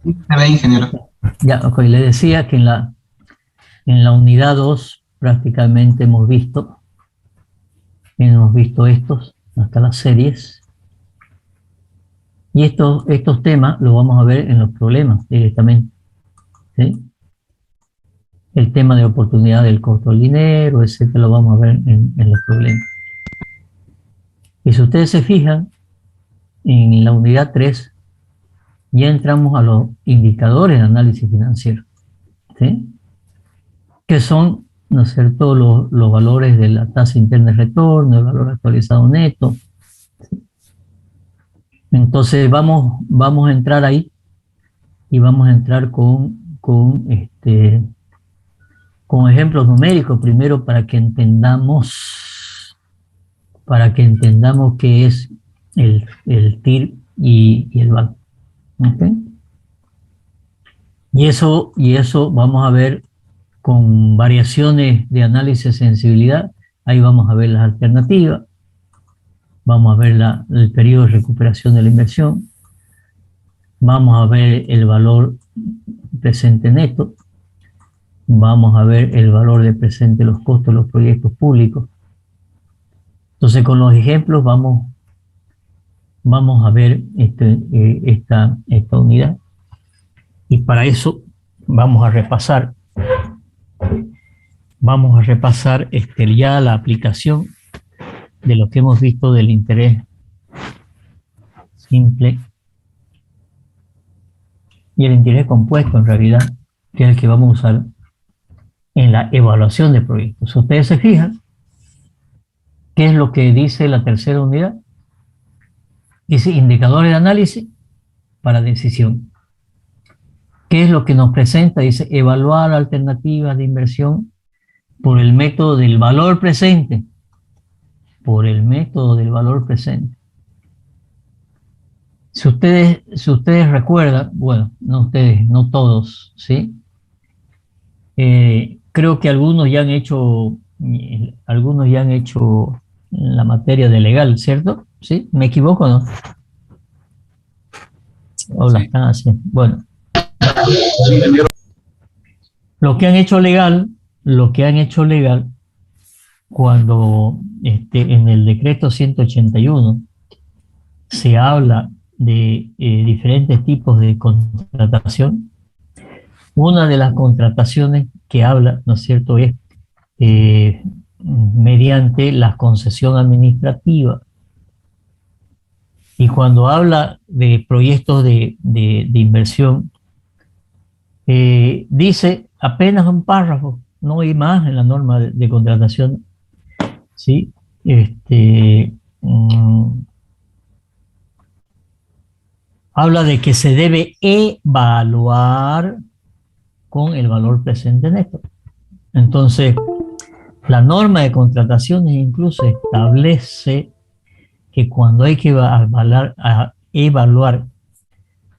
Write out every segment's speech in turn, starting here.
Se ve, ingeniero. Ya, ok, le decía que en la unidad 2 prácticamente hemos visto estos, hasta las series, y estos temas los vamos a ver en los problemas directamente, ¿sí? El tema de oportunidad del costo del dinero, etcétera, lo vamos a ver en los problemas. Y si ustedes se fijan, en la unidad 3 ya entramos a los indicadores de análisis financiero, ¿sí? Que son, ¿no es cierto?, los valores de la tasa interna de retorno, el valor actualizado neto. Entonces vamos a entrar ahí y vamos a entrar con ejemplos numéricos primero para que entendamos qué es el TIR y el BAC. ¿Okay? Y eso vamos a ver con variaciones de análisis de sensibilidad. Ahí vamos a ver las alternativas, vamos a ver el periodo de recuperación de la inversión, vamos a ver el valor presente neto, vamos a ver el valor de presente de los costos de los proyectos públicos. Entonces, con los ejemplos vamos a ver esta unidad. Y para eso vamos a repasar, ya la aplicación de lo que hemos visto del interés simple y el interés compuesto, en realidad, que es el que vamos a usar en la evaluación de proyectos. Ustedes se fijan, ¿qué es lo que dice la tercera unidad? Dice indicadores de análisis para decisión. ¿Qué es lo que nos presenta? Dice evaluar alternativas de inversión por el método del valor presente. Por el método del valor presente. Si ustedes recuerdan, bueno, no ustedes, no todos, ¿sí? Creo que algunos ya han hecho la materia de legal, ¿cierto? ¿Sí? ¿Me equivoco o no? O la Sí, están haciendo. Bueno, sí, ingeniero. lo que han hecho legal, lo que han hecho legal cuando en el decreto 181 se habla de diferentes tipos de contratación. Una de las contrataciones que habla, ¿no es cierto?, es mediante la concesión administrativa. Y cuando habla de proyectos de inversión, dice apenas un párrafo, no hay más en la norma de contratación, ¿sí? Mm, Habla de que se debe evaluar con el valor presente neto. Entonces, la norma de contrataciones incluso establece que cuando hay que evaluar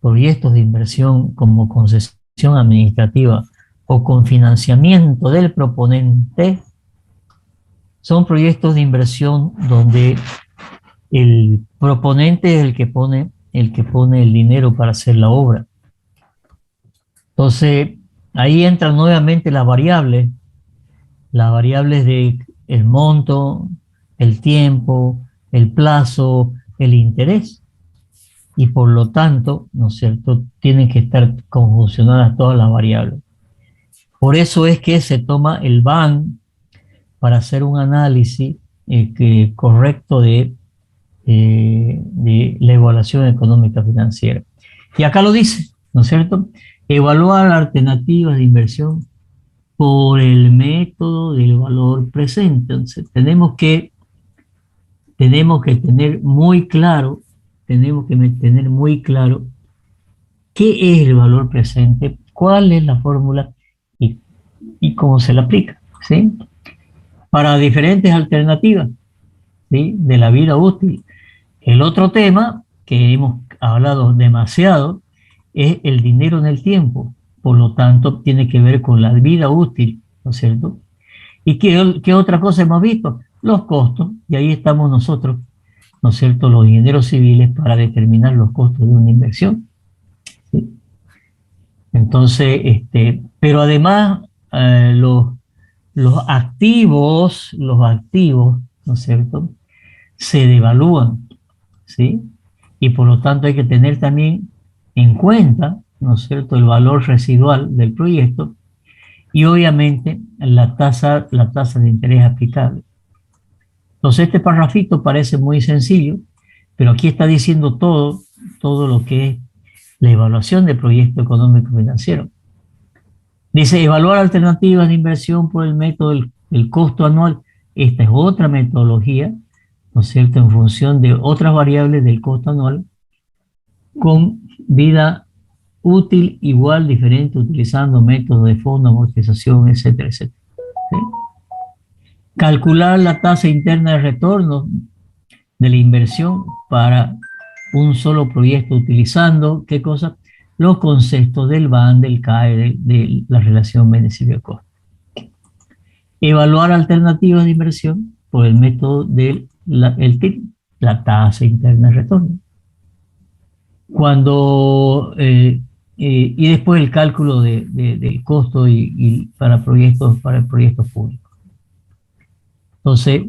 proyectos de inversión como concesión administrativa o con financiamiento del proponente, son proyectos de inversión donde el proponente es el que pone el dinero para hacer la obra. Entonces, ahí entran nuevamente las variables de el monto, el tiempo, el plazo, el interés. Y por lo tanto, ¿no es cierto?, tienen que estar conjuncionadas todas las variables. Por eso es que se toma el BAN para hacer un análisis correcto de la evaluación económica financiera. Y acá lo dice, ¿no es cierto? Evaluar alternativas de inversión por el método del valor presente. Entonces, tenemos que tener muy claro qué es el valor presente, cuál es la fórmula y, y cómo se la aplica, ¿sí? Para diferentes alternativas, ¿sí?, de la vida útil. El otro tema que hemos hablado demasiado es el dinero en el tiempo. Por lo tanto, tiene que ver con la vida útil, ¿no es cierto? ¿Y qué otra cosa hemos visto? Los costos, y ahí estamos nosotros, ¿no es cierto?, los ingenieros civiles para determinar los costos de una inversión, ¿sí? Entonces, pero además, los activos, ¿no es cierto?, se devalúan, ¿sí? Y por lo tanto hay que tener también en cuenta, ¿no es cierto?, el valor residual del proyecto y obviamente la tasa de interés aplicable. Entonces este parrafito parece muy sencillo, pero aquí está diciendo todo lo que es la evaluación del proyecto económico financiero. Dice, evaluar alternativas de inversión por el método del costo anual. Esta es otra metodología, ¿no es cierto?, en función de otras variables del costo anual, con vida útil igual, diferente, utilizando métodos de fondo, amortización, etcétera, etcétera. ¿Sí? Calcular la tasa interna de retorno de la inversión para un solo proyecto, utilizando, ¿qué cosa? Los conceptos del BAN, del CAE, de la relación beneficio-costo. Evaluar alternativas de inversión por el método del TIR, la tasa interna de retorno. Y después el cálculo del costo y para proyectos públicos. Entonces,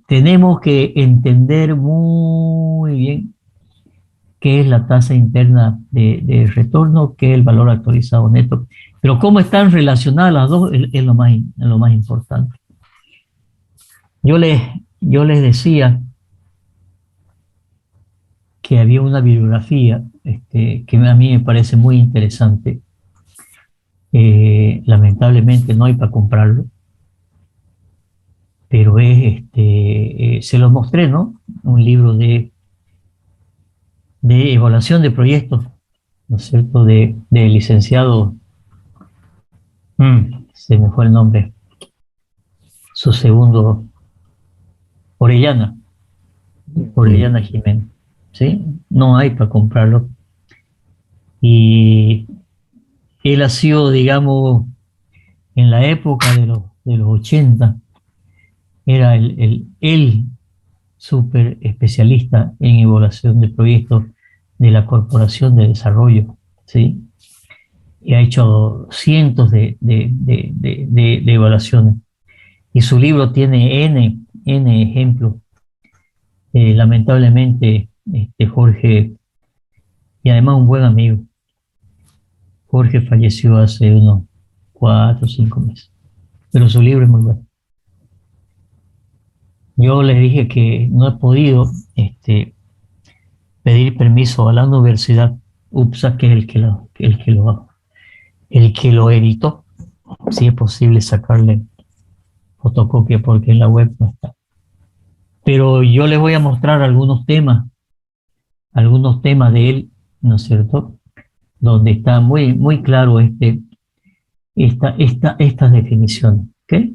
tenemos que entender muy bien qué es la tasa interna de retorno, qué es el valor actualizado neto. Pero cómo están relacionadas las dos es lo más importante. Yo les decía que había una bibliografía que a mí me parece muy interesante. Lamentablemente no hay para comprarlo, pero se los mostré, ¿no? Un libro de evaluación de proyectos, ¿no es cierto?, de licenciado, se me fue el nombre, su segundo, Orellana Jiménez, ¿sí? No hay para comprarlo. Y él ha sido, digamos, en la época de los 80, era el súper especialista en evaluación de proyectos de la Corporación de Desarrollo, ¿sí? Y ha hecho cientos de evaluaciones. Y su libro tiene N ejemplos. Lamentablemente, Jorge, y además un buen amigo, Jorge falleció hace unos 4 o 5 meses. Pero su libro es muy bueno. Yo les dije que no he podido pedir permiso a la universidad UPSA, que es el que lo editó, si es posible sacarle fotocopia porque en la web no está. Pero yo les voy a mostrar algunos temas de él, ¿no es cierto?, donde está muy claro estas definiciones. ¿Okay?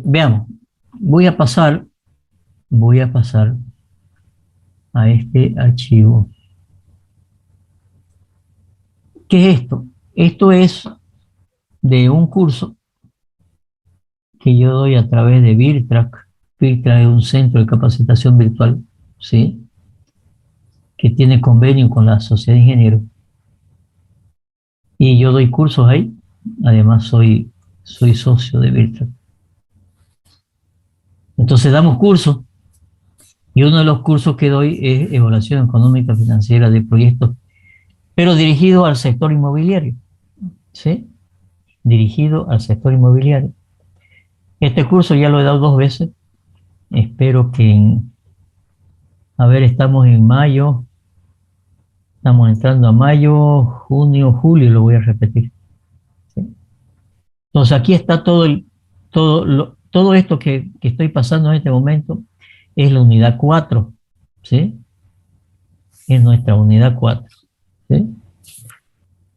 Veamos, voy a pasar a este archivo. ¿Qué es esto? Esto es de un curso que yo doy a través de Virtrac. Virtrac es un centro de capacitación virtual, ¿sí?, que tiene convenio con la Sociedad de Ingenieros. Y yo doy cursos ahí. Además soy socio de Virtrac. Entonces damos cursos. Y uno de los cursos que doy es evaluación económica financiera de proyectos, pero dirigido al sector inmobiliario, ¿sí? Dirigido al sector inmobiliario. Este curso ya lo he dado 2 veces. Espero que estamos en mayo. Estamos entrando a mayo, junio, julio, lo voy a repetir. ¿Sí? Entonces aquí está todo esto que estoy pasando en este momento, es la unidad 4, ¿sí? Es nuestra unidad 4, ¿sí?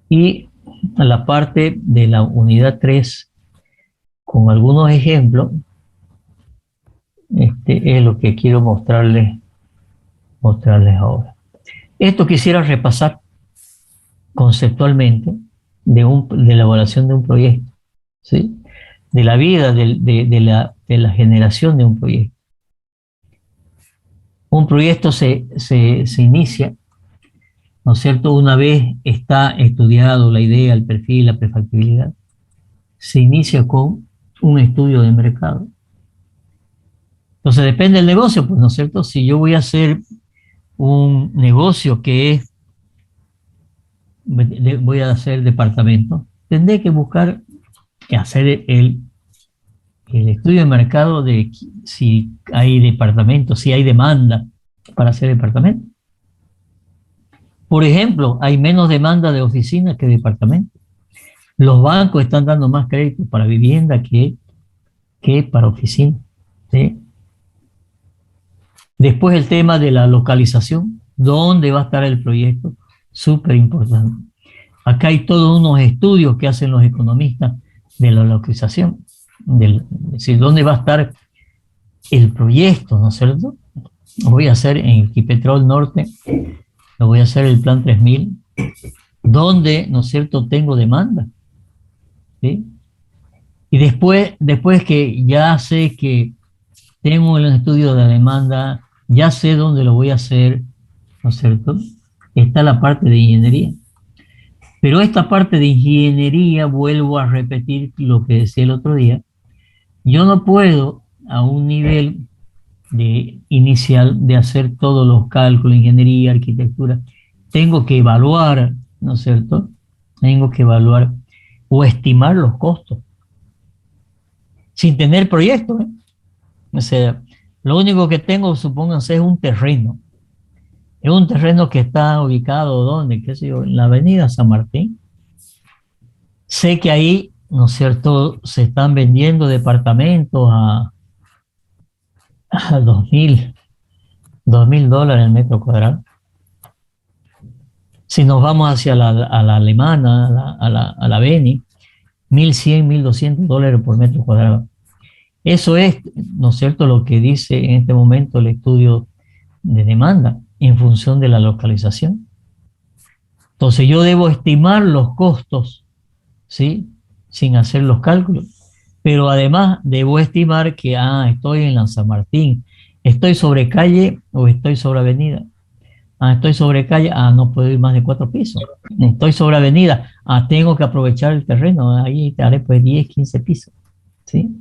Y a la parte de la unidad 3, con algunos ejemplos, es lo que quiero mostrarles ahora. Esto quisiera repasar conceptualmente de la elaboración de un proyecto, ¿sí?, de la vida, de la generación de un proyecto. Un proyecto se inicia ¿no es cierto? Una vez está estudiado la idea, el perfil, la prefactibilidad, se inicia con un estudio de mercado. Entonces depende del negocio, pues, ¿no es cierto? Si yo voy a hacer un negocio que es, voy a hacer departamento, tendré que buscar hacer el estudio de mercado de si hay departamentos, si hay demanda para hacer departamento. Por ejemplo, hay menos demanda de oficinas que de departamentos. Los bancos están dando más crédito para vivienda que para oficina, ¿sí? Después el tema de la localización, ¿dónde va a estar el proyecto? Súper importante. Acá hay todos unos estudios que hacen los economistas de la localización, es decir, ¿dónde va a estar el proyecto, ¿no es cierto? Lo voy a hacer en Equipetrol Norte, lo voy a hacer en el Plan 3000, donde, ¿no es cierto?, tengo demanda, ¿sí? Y después que ya sé que tengo el estudio de la demanda, ya sé dónde lo voy a hacer, ¿no es cierto? Está la parte de ingeniería. Pero esta parte de ingeniería, vuelvo a repetir lo que decía el otro día, yo no puedo a un nivel inicial de hacer todos los cálculos, ingeniería, arquitectura. Tengo que evaluar, ¿no es cierto? Tengo que evaluar o estimar los costos, sin tener proyecto, ¿eh? O sea, lo único que tengo, supónganse, es un terreno. Es un terreno que está ubicado, ¿dónde? ¿Qué sé yo? En la avenida San Martín. Sé que ahí, ¿no es cierto?, se están vendiendo departamentos a $2,000 el metro cuadrado. Si nos vamos hacia a la alemana, a la Beni, 1.100, $1.200 por metro cuadrado. Eso es, ¿no es cierto?, lo que dice en este momento el estudio de demanda en función de la localización. Entonces yo debo estimar los costos, ¿sí?, sin hacer los cálculos. Pero además debo estimar que, estoy en la San Martín, estoy sobre calle o estoy sobre avenida. Estoy sobre calle, no puedo ir más de 4 pisos. Estoy sobre avenida, tengo que aprovechar el terreno, ahí haré pues 10, 15 pisos, ¿sí?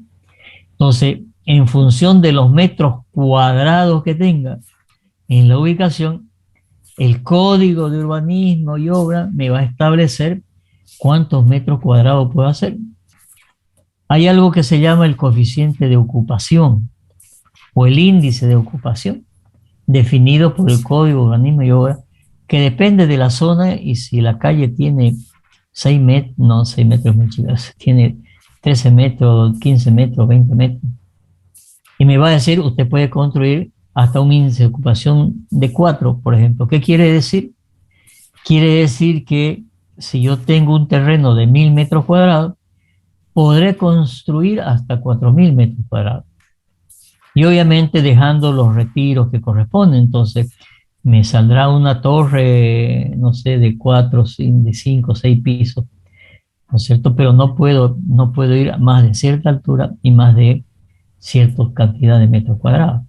Entonces, en función de los metros cuadrados que tenga en la ubicación, el código de urbanismo y obra me va a establecer cuántos metros cuadrados puedo hacer. Hay algo que se llama el coeficiente de ocupación o el índice de ocupación, definido por el Código de Urbanismo y Obra, que depende de la zona y si la calle tiene 6 metros, no, 6 metros muy chicos, tiene 13 metros, 15 metros, 20 metros. Y me va a decir, usted puede construir hasta un índice de ocupación de 4, por ejemplo. ¿Qué quiere decir? Quiere decir que si yo tengo un terreno de 1.000 metros cuadrados, podré construir hasta 4.000 metros cuadrados. Y obviamente dejando los retiros que corresponden. Entonces, me saldrá una torre, no sé, de 4, de 5, 6 pisos, ¿no es cierto? Pero no puedo ir a más de cierta altura y más de cierta cantidad de metros cuadrados.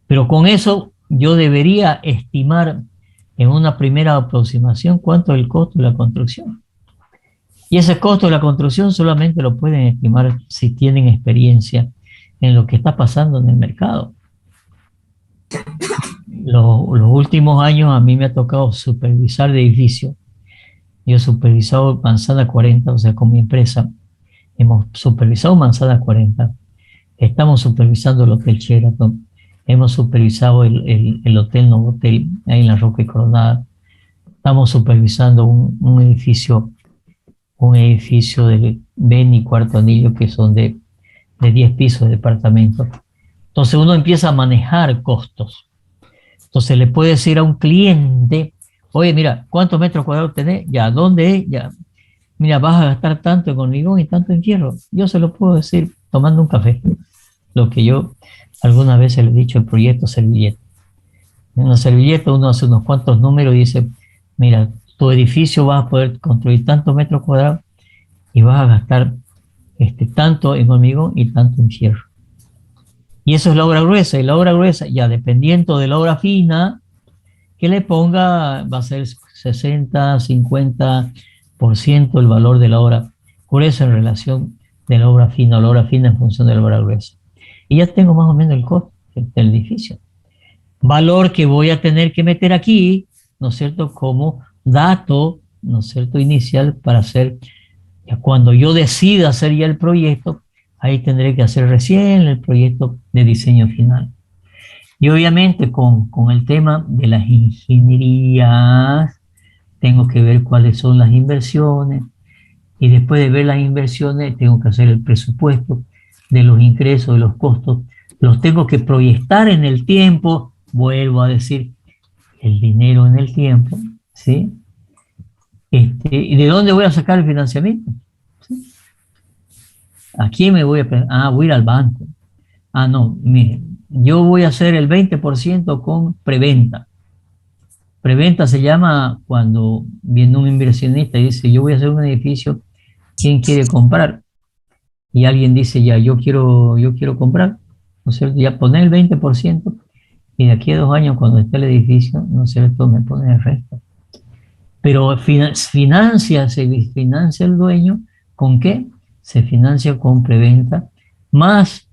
Pero con eso yo debería estimar en una primera aproximación cuánto es el costo de la construcción. Y ese costo de la construcción solamente lo pueden estimar si tienen experiencia en lo que está pasando en el mercado. Los últimos años a mí me ha tocado supervisar de edificios. Yo he supervisado Manzana 40, o sea, con mi empresa. Hemos supervisado Manzana 40. Estamos supervisando el Hotel Sheraton. Hemos supervisado el Hotel Novotel, ahí en la Roca y Coronada. Estamos supervisando un edificio de Beni Cuarto Anillo, que son de 10 pisos de departamento. Entonces uno empieza a manejar costos. Entonces le puede decir a un cliente, oye, mira, ¿cuántos metros cuadrados tenés? Ya, ¿dónde es? Ya, mira, vas a gastar tanto en hormigón y tanto en hierro. Yo se lo puedo decir tomando un café. Lo que yo algunas veces le he dicho, el proyecto servilleta. En una servilleta uno hace unos cuantos números y dice, mira, tu edificio vas a poder construir tantos metros cuadrados y vas a gastar tanto en hormigón y tanto en hierro. Y eso es la obra gruesa. Y la obra gruesa, ya dependiendo de la obra fina, que le ponga, va a ser 60, 50% el valor de la obra gruesa en relación de la obra fina o la obra fina en función de la obra gruesa. Y ya tengo más o menos el costo del edificio. Valor que voy a tener que meter aquí, ¿no es cierto?, como dato, ¿no es cierto?, inicial para hacer, ya cuando yo decida hacer ya el proyecto, ahí tendré que hacer recién el proyecto de diseño final. Y obviamente con el tema de las ingenierías, tengo que ver cuáles son las inversiones, y después de ver las inversiones, tengo que hacer el presupuesto de los ingresos, de los costos, los tengo que proyectar en el tiempo, vuelvo a decir, el dinero en el tiempo, ¿sí? ¿Y de dónde voy a sacar el financiamiento? ¿Sí? ¿A quién me voy a pedir? Ah, voy a ir al banco. Ah, no, mire, yo voy a hacer el 20% con preventa. Preventa se llama cuando viene un inversionista y dice, yo voy a hacer un edificio, ¿quién quiere comprar? Y alguien dice, ya, yo quiero comprar, ¿no es cierto? Ya poner el 20% y de aquí a 2 años, cuando esté el edificio, ¿no es cierto?, me pone el resto. Pero se financia el dueño, ¿con qué? Se financia con preventa, más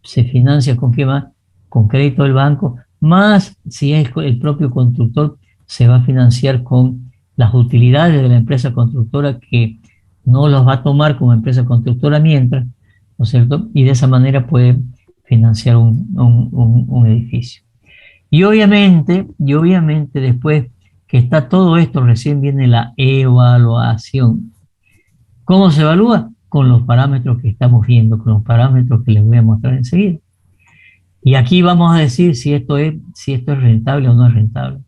se financia con qué más, con crédito del banco, más si es el propio constructor, se va a financiar con las utilidades de la empresa constructora que no los va a tomar como empresa constructora mientras, ¿no es cierto? Y de esa manera puede financiar un edificio. Y obviamente después que está todo esto, recién viene la evaluación. ¿Cómo se evalúa? Con los parámetros que estamos viendo, con los parámetros que les voy a mostrar enseguida. Y aquí vamos a decir si esto es rentable o no es rentable.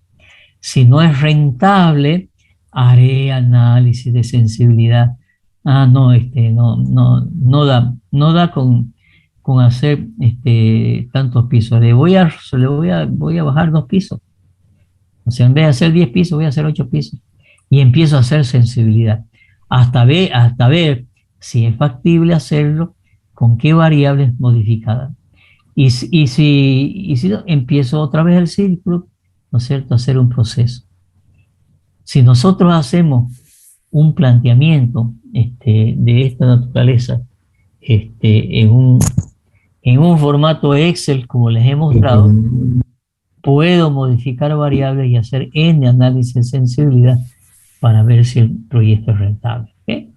Si no es rentable, haré análisis de sensibilidad. Ah, no, no da con hacer tantos pisos. Voy a bajar 2 pisos. O sea, en vez de hacer 10 pisos, voy a hacer 8 pisos. Y empiezo a hacer sensibilidad. Hasta ver si es factible hacerlo, con qué variables modificadas. Y si no, empiezo otra vez el círculo, ¿no es cierto?, a hacer un proceso. Si nosotros hacemos un planteamiento de esta naturaleza en un formato Excel, como les he mostrado, puedo modificar variables y hacer N análisis de sensibilidad para ver si el proyecto es rentable. ¿Okay?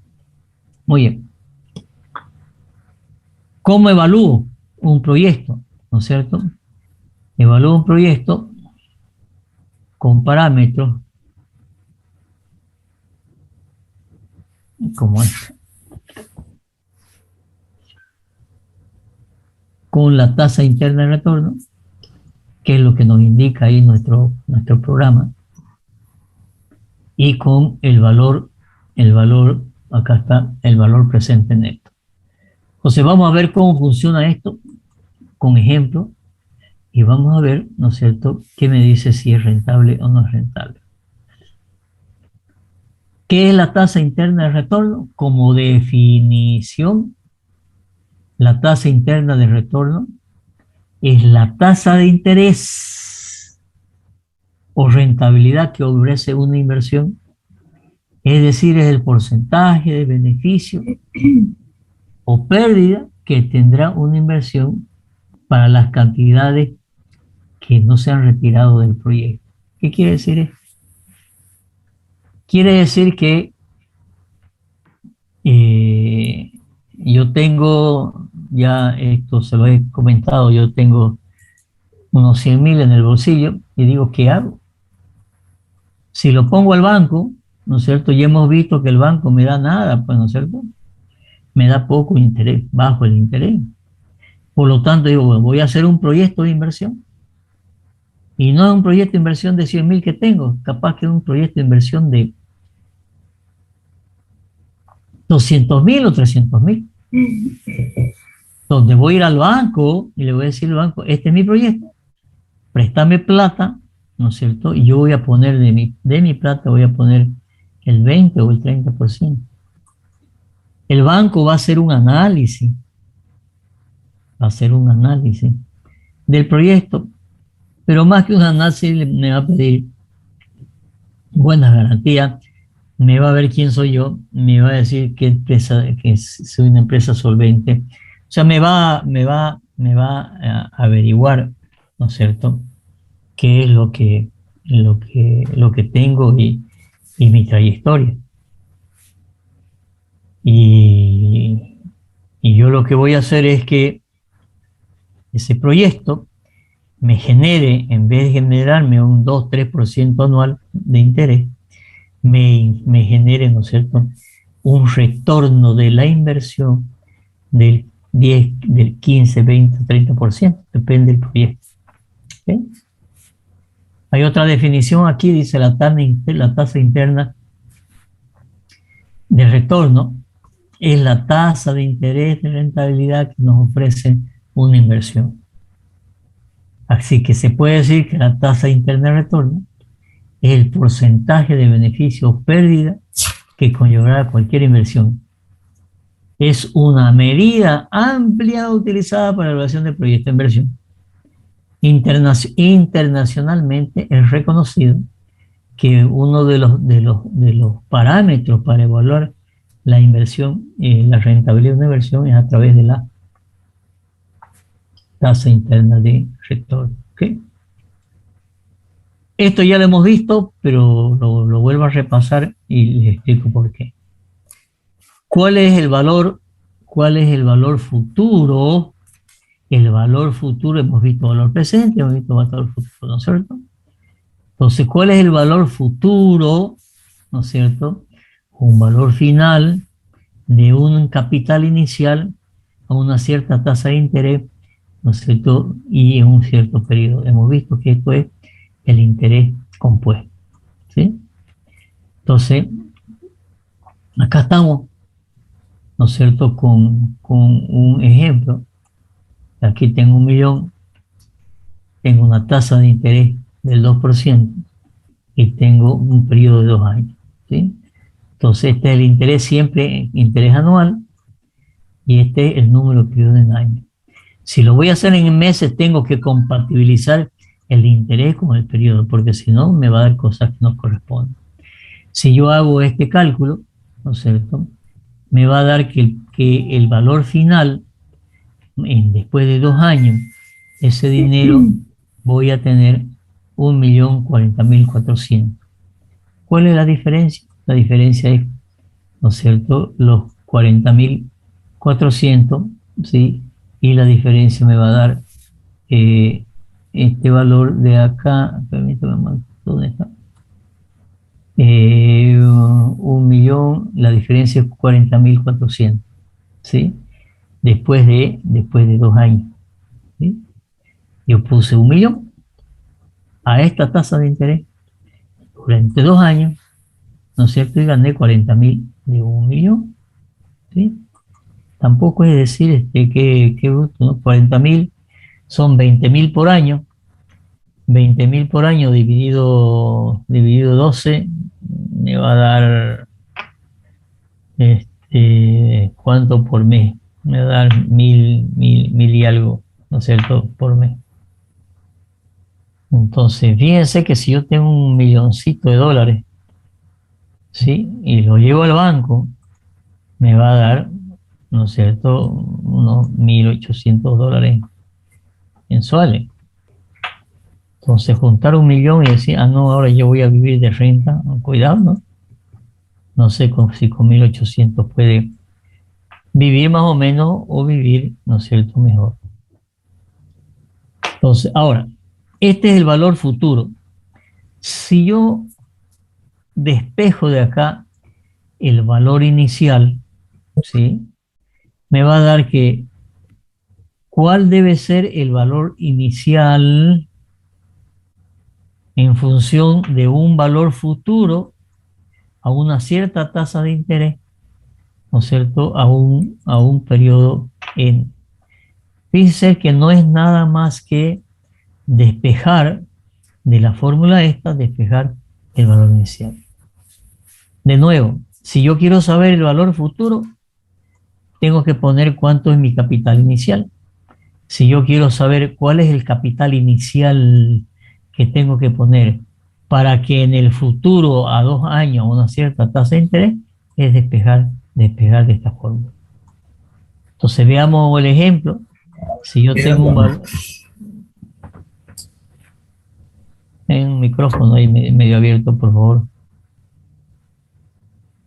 Muy bien. ¿Cómo evalúo un proyecto? ¿No es cierto? Evalúo un proyecto con parámetros como este, con la tasa interna de retorno, que es lo que nos indica ahí nuestro programa, y con el valor, acá está, el valor presente neto. Entonces vamos a ver cómo funciona esto con ejemplo y vamos a ver, ¿no es cierto?, qué me dice si es rentable o no es rentable. ¿Qué es la tasa interna de retorno? Como definición, la tasa interna de retorno es la tasa de interés o rentabilidad que ofrece una inversión, es decir, es el porcentaje de beneficio o pérdida que tendrá una inversión para las cantidades que no se han retirado del proyecto. ¿Qué quiere decir esto? Quiere decir que yo tengo, ya esto se lo he comentado, yo tengo unos 100.000 en el bolsillo y digo, ¿qué hago? Si lo pongo al banco, ¿no es cierto? Ya hemos visto que el banco me da nada, pues, ¿no es cierto? Me da poco interés, bajo el interés. Por lo tanto, digo, bueno, voy a hacer un proyecto de inversión. Y no es un proyecto de inversión de 100.000 que tengo, capaz que es un proyecto de inversión de 200.000 o 300.000. Donde voy a ir al banco y le voy a decir al banco, este es mi proyecto, préstame plata, ¿no es cierto? Y yo voy a poner de mi plata, voy a poner el 20 o el 30%. El banco va a hacer un análisis del proyecto Pero más que un análisis me va a pedir buenas garantías, me va a ver quién soy yo, me va a decir qué empresa, que soy una empresa solvente. O sea, me va a averiguar, ¿no es cierto?, qué es lo que tengo y mi trayectoria. Y, y yo lo que voy a hacer es que ese proyecto me genere, en vez de generarme un 2-3% anual de interés, me genere, ¿no es cierto?, un retorno de la inversión del 10, del 15, 20, 30%, depende del proyecto. ¿Okay? Hay otra definición aquí, dice la tasa interna de retorno es la tasa de interés de rentabilidad que nos ofrece una inversión. Así que se puede decir que la tasa interna de retorno es el porcentaje de beneficio o pérdida que conllevará cualquier inversión. Es una medida amplia utilizada para la evaluación de proyectos de inversión. Internacionalmente es reconocido que uno de los parámetros para evaluar la inversión, la rentabilidad de una inversión es a través de la tasa interna de retorno. ¿Okay? Esto ya lo hemos visto, pero lo vuelvo a repasar y les explico por qué. ¿Cuál es el valor? ¿Cuál es el valor futuro? El valor futuro, hemos visto valor presente, hemos visto valor futuro, ¿no es cierto? Entonces, ¿cuál es el valor futuro? ¿No es cierto? Un valor final de un capital inicial a una cierta tasa de interés, ¿no es cierto? Y en un cierto periodo. Hemos visto que esto es el interés compuesto, ¿sí? Entonces, acá estamos, ¿no es cierto?, con un ejemplo. Aquí tengo 1.000.000, tengo una tasa de interés del 2% y tengo un periodo de 2 años, ¿sí? Entonces, este es el interés siempre, interés anual, y este es el número de periodo en años. Si lo voy a hacer en meses, tengo que compatibilizar el interés con el periodo, porque si no, me va a dar cosas que no corresponden. Si yo hago este cálculo, ¿no es cierto?, me va a dar que el valor final, después de 2 años, ese dinero voy a tener 1.040.400. ¿Cuál es la diferencia? La diferencia es, ¿no es cierto?, los 40.400, ¿sí? Y la diferencia me va a dar este valor de acá, permítame, ¿dónde está? 1.000.000, la diferencia es 40.400, ¿sí? Después de 2 años, ¿sí? Yo puse 1.000.000 a esta tasa de interés durante 2 años, ¿no es cierto? Y gané 40.000 de 1.000.000, ¿sí? Tampoco es decir que bruto, ¿no? 40.000 son 20.000 por año. 20.000 por año dividido 12 me va a dar ¿cuánto por mes? Me va a dar 1.000 y algo, ¿no es cierto?, por mes. Entonces, fíjense que si yo tengo $1.000.000, ¿sí?, y lo llevo al banco, me va a dar, ¿no es cierto?, unos $1.800 mensuales. Entonces, juntar 1.000.000 y decir, no, ahora yo voy a vivir de renta, cuidado, ¿no? No sé si con 1.800 puede vivir más o menos o vivir, ¿no es cierto?, mejor. Entonces, ahora, este es el valor futuro. Si yo despejo de acá el valor inicial, ¿sí?, me va a dar que cuál debe ser el valor inicial en función de un valor futuro a una cierta tasa de interés, ¿no es cierto?, a un periodo N. Fíjense que no es nada más que despejar de la fórmula esta, despejar el valor inicial. De nuevo, si yo quiero saber el valor futuro, tengo que poner cuánto es mi capital inicial. Si yo quiero saber cuál es el capital inicial que tengo que poner para que en el futuro, a 2 años, una cierta tasa de interés, es despejar de esta fórmula. Entonces veamos el ejemplo. Si yo tengo un valor, en un micrófono ahí medio abierto, por favor.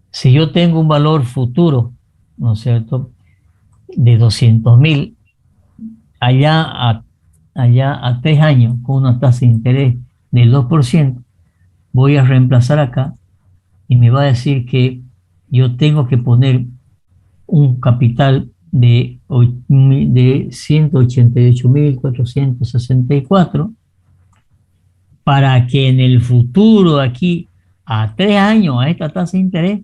Si yo tengo un valor futuro, ¿no es cierto?, de 200.000, allá a 3 años, con una tasa de interés del 2%, voy a reemplazar acá y me va a decir que yo tengo que poner un capital de 188.464 para que en el futuro, aquí a 3 años, a esta tasa de interés,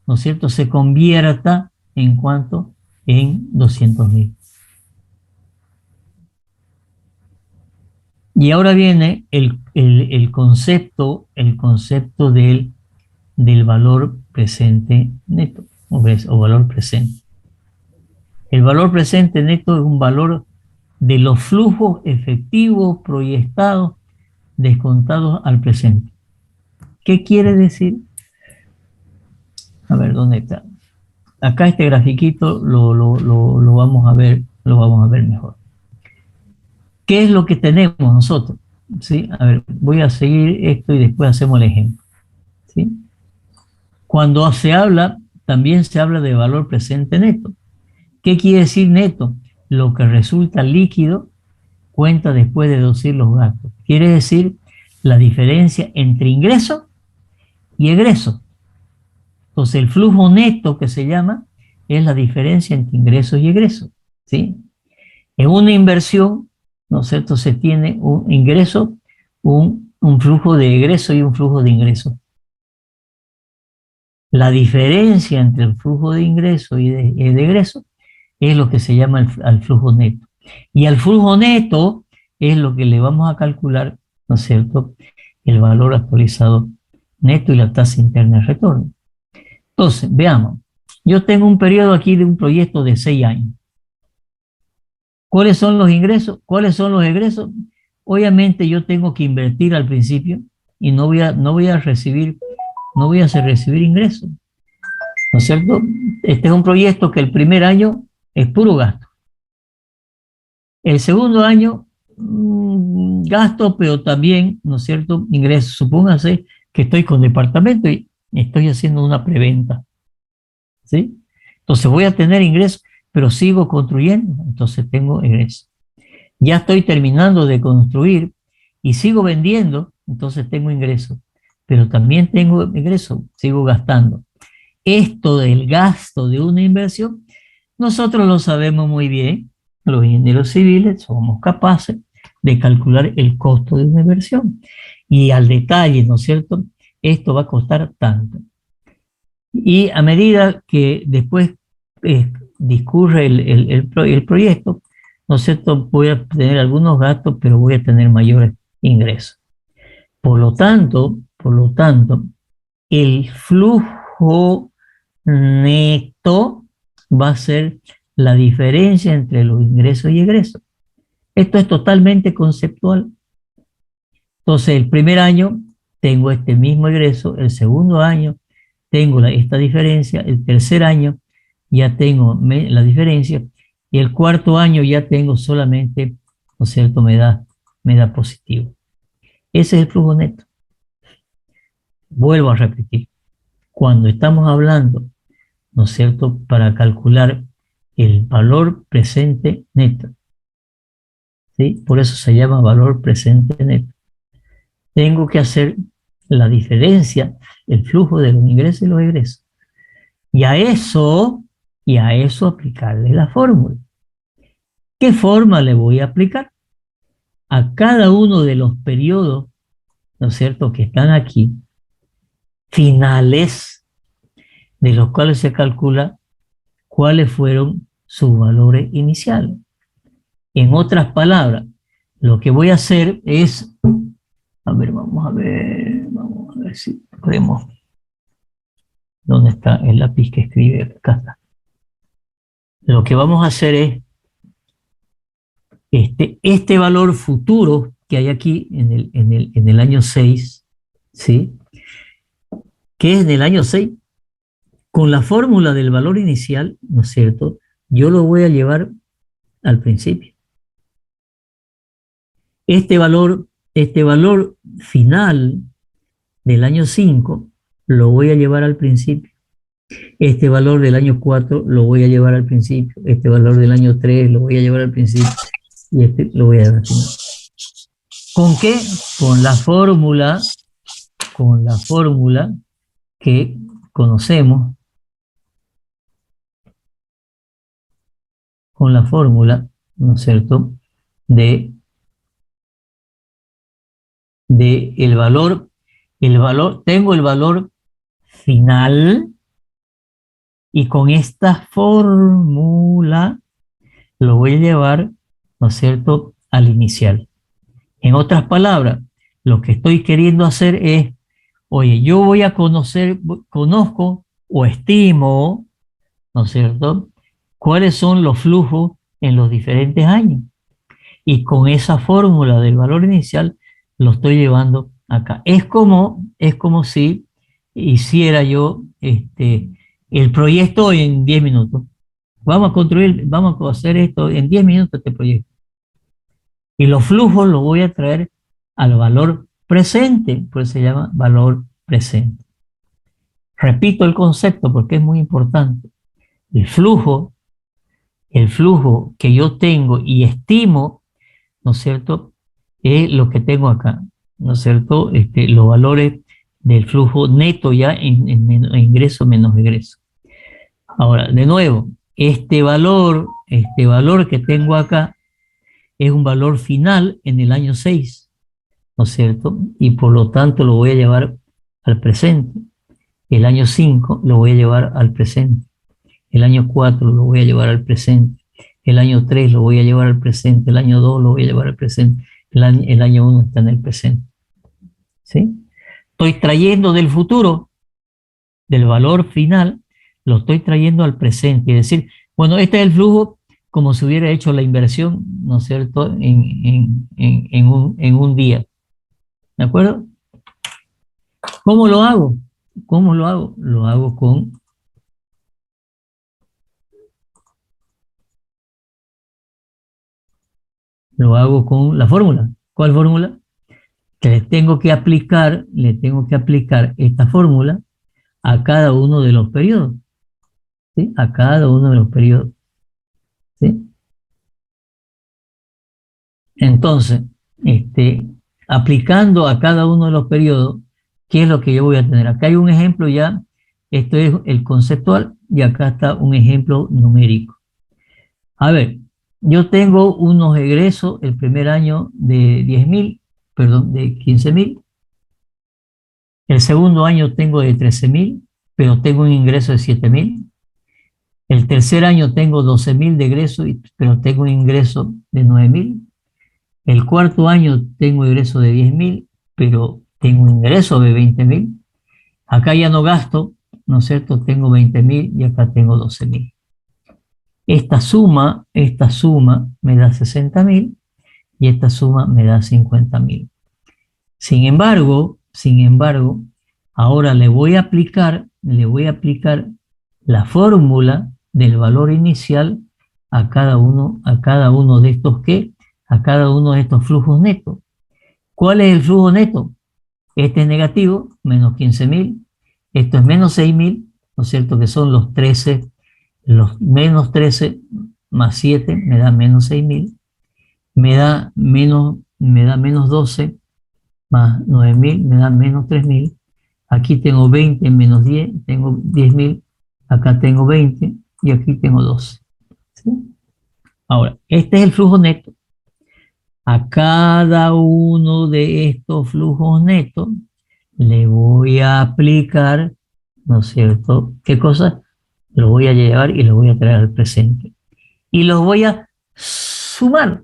¿no es cierto?, se convierta en cuanto en 200.000. Y ahora viene el concepto del valor presente neto o valor presente. El valor presente neto es un valor de los flujos efectivos proyectados descontados al presente. ¿Qué quiere decir? A ver, ¿dónde está? Acá este grafiquito lo vamos a ver mejor. ¿Qué es lo que tenemos nosotros? ¿Sí? A ver, voy a seguir esto y después hacemos el ejemplo. ¿Sí? Cuando se habla, también se habla de valor presente neto. ¿Qué quiere decir neto? Lo que resulta líquido cuenta después de deducir los gastos. Quiere decir la diferencia entre ingreso y egreso. Entonces, el flujo neto que se llama es la diferencia entre ingresos y egresos. ¿Sí? En una inversión, ¿no es cierto?, se tiene un ingreso, un flujo de egreso y un flujo de ingreso. La diferencia entre el flujo de ingreso y de egreso es lo que se llama el flujo neto. Y al flujo neto es lo que le vamos a calcular, ¿no es cierto?, el valor actualizado neto y la tasa interna de retorno. Entonces, veamos, yo tengo un periodo aquí de un proyecto de 6 años. ¿Cuáles son los ingresos? ¿Cuáles son los egresos? Obviamente yo tengo que invertir al principio y no voy a recibir ingresos, ¿no es cierto? Este es un proyecto que el primer año es puro gasto. El segundo año, gasto, pero también, ¿no es cierto?, ingresos. Supóngase que estoy con departamento y estoy haciendo una preventa, ¿sí? Entonces voy a tener ingresos, pero sigo construyendo, entonces tengo ingresos. Ya estoy terminando de construir y sigo vendiendo, entonces tengo ingresos, pero también tengo ingresos, sigo gastando. Esto del gasto de una inversión, nosotros lo sabemos muy bien, los ingenieros civiles somos capaces de calcular el costo de una inversión y al detalle, ¿no es cierto?, esto va a costar tanto. Y a medida que después discurre el proyecto, ¿no es cierto?, voy a tener algunos gastos, pero voy a tener mayores ingresos. Por lo tanto, el flujo neto va a ser la diferencia entre los ingresos y egresos. Esto es totalmente conceptual. Entonces, el primer año tengo este mismo ingreso, el segundo año tengo esta diferencia, el tercer año ya tengo la diferencia y el cuarto año ya tengo solamente, ¿no es cierto?, me da positivo. Ese es el flujo neto. Vuelvo a repetir, cuando estamos hablando, ¿no es cierto?, para calcular el valor presente neto, ¿sí?, por eso se llama valor presente neto, tengo que hacer la diferencia, el flujo de los ingresos y los egresos, y a eso aplicarle la fórmula. ¿Qué forma le voy a aplicar? A cada uno de los periodos, ¿no es cierto?, que están aquí, finales, de los cuales se calcula cuáles fueron sus valores iniciales. En otras palabras, lo que voy a hacer es, vamos a ver si podemos, ¿dónde está el lápiz que escribe? Acá está. Lo que vamos a hacer es, este valor futuro que hay aquí en el año 6, ¿sí? ¿Qué es en el año 6? Con la fórmula del valor inicial, ¿no es cierto? Yo lo voy a llevar al principio. Este valor final del año 5 lo voy a llevar al principio. Este valor del año 4 lo voy a llevar al principio. Este valor del año 3 lo voy a llevar al principio. Y este lo voy a llevar al final. ¿Con qué? Con la fórmula que conocemos, con la fórmula, ¿no es cierto?, de el valor, tengo el valor final y con esta fórmula lo voy a llevar, ¿no es cierto?, al inicial. En otras palabras, lo que estoy queriendo hacer es, oye, yo voy a conozco o estimo, ¿no es cierto?, cuáles son los flujos en los diferentes años. Y con esa fórmula del valor inicial lo estoy llevando acá. Es como si hiciera yo el proyecto en 10 minutos. Vamos a hacer esto en 10 minutos, este proyecto. Y los flujos los voy a traer al valor presente, pues se llama valor presente. Repito el concepto porque es muy importante. El flujo que yo tengo y estimo, ¿no es cierto?, es lo que tengo acá, ¿no es cierto?, los valores del flujo neto ya en ingreso menos egreso. Ahora, de nuevo, este valor que tengo acá es un valor final en el año 6, ¿no es cierto?, y por lo tanto lo voy a llevar al presente. El año 5 lo voy a llevar al presente. El año 4 lo voy a llevar al presente. El año 3 lo voy a llevar al presente. El año 2 lo voy a llevar al presente. El año 1 está en el presente. ¿Sí? Estoy trayendo del futuro, del valor final, lo estoy trayendo al presente. Es decir, bueno, este es el flujo como si hubiera hecho la inversión, ¿no es cierto?, en un día. ¿De acuerdo? ¿Cómo lo hago? ¿Cómo lo hago? Lo hago con la fórmula. ¿Cuál fórmula? Que le tengo que aplicar esta fórmula a cada uno de los periodos. ¿Sí? A cada uno de los periodos. ¿Sí? Entonces, aplicando a cada uno de los periodos, ¿qué es lo que yo voy a tener? Acá hay un ejemplo ya, esto es el conceptual, y acá está un ejemplo numérico. A ver, yo tengo unos egresos el primer año de 15.000. El segundo año tengo de 13.000, pero tengo un ingreso de 7.000. El tercer año tengo 12.000 de egreso, pero tengo un ingreso de 9.000. El cuarto año tengo ingreso de 10.000, pero tengo un ingreso de 20.000. Acá ya no gasto, ¿no es cierto? Tengo 20.000 y acá tengo 12.000. Esta suma me da 60.000 y esta suma me da 50.000. Sin embargo, ahora le voy a aplicar la fórmula del valor inicial a cada uno de estos a cada uno de estos flujos netos. ¿Cuál es el flujo neto? Este es negativo, menos 15.000. Esto es menos 6.000, ¿no es cierto? Que son los menos 13 más 7 me da menos 6.000. Me da menos 12 más 9.000, me da menos 3.000. Aquí tengo 20 menos 10, tengo 10.000. Acá tengo 20 y aquí tengo 12. ¿Sí? Ahora, este es el flujo neto. A cada uno de estos flujos netos le voy a aplicar, ¿no es cierto?, ¿qué cosa? Lo voy a llevar y lo voy a traer al presente. Y los voy a sumar.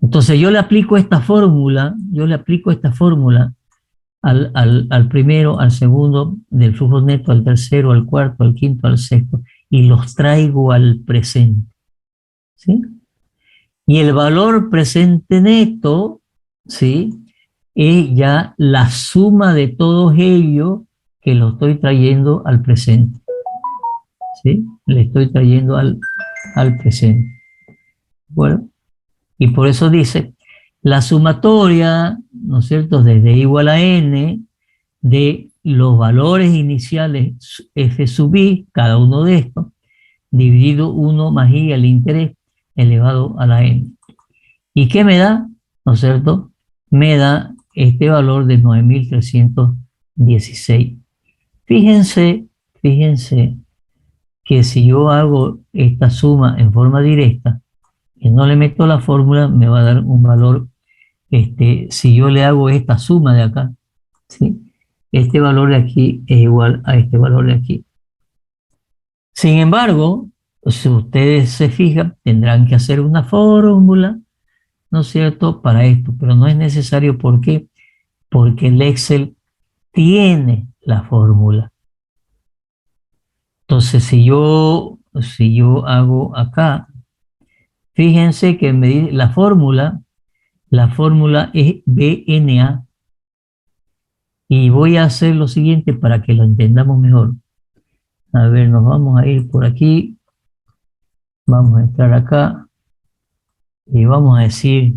Entonces yo le aplico esta fórmula, al primero, al segundo del flujo neto, al tercero, al cuarto, al quinto, al sexto, y los traigo al presente. ¿Sí? Y el valor presente neto, ¿sí? Es ya la suma de todos ellos que lo estoy trayendo al presente, ¿sí? Le estoy trayendo al presente. Bueno, y por eso dice, la sumatoria, ¿no es cierto?, de D igual a N, de los valores iniciales f sub i, cada uno de estos, dividido 1 más i al interés elevado a la n. ¿Y qué me da? ¿No es cierto? Me da este valor de 9.316. Fíjense que si yo hago esta suma en forma directa y no le meto la fórmula, me va a dar un valor, si yo le hago esta suma de acá, ¿sí? Este valor de aquí es igual a este valor de aquí. Sin embargo, si ustedes se fijan, tendrán que hacer una fórmula, ¿no es cierto?, para esto, pero no es necesario. ¿Por qué? Porque el Excel tiene la fórmula. Entonces, si yo hago acá, fíjense que la fórmula es BNA, y voy a hacer lo siguiente para que lo entendamos mejor. A ver, nos vamos a ir por aquí, vamos a entrar acá y vamos a decir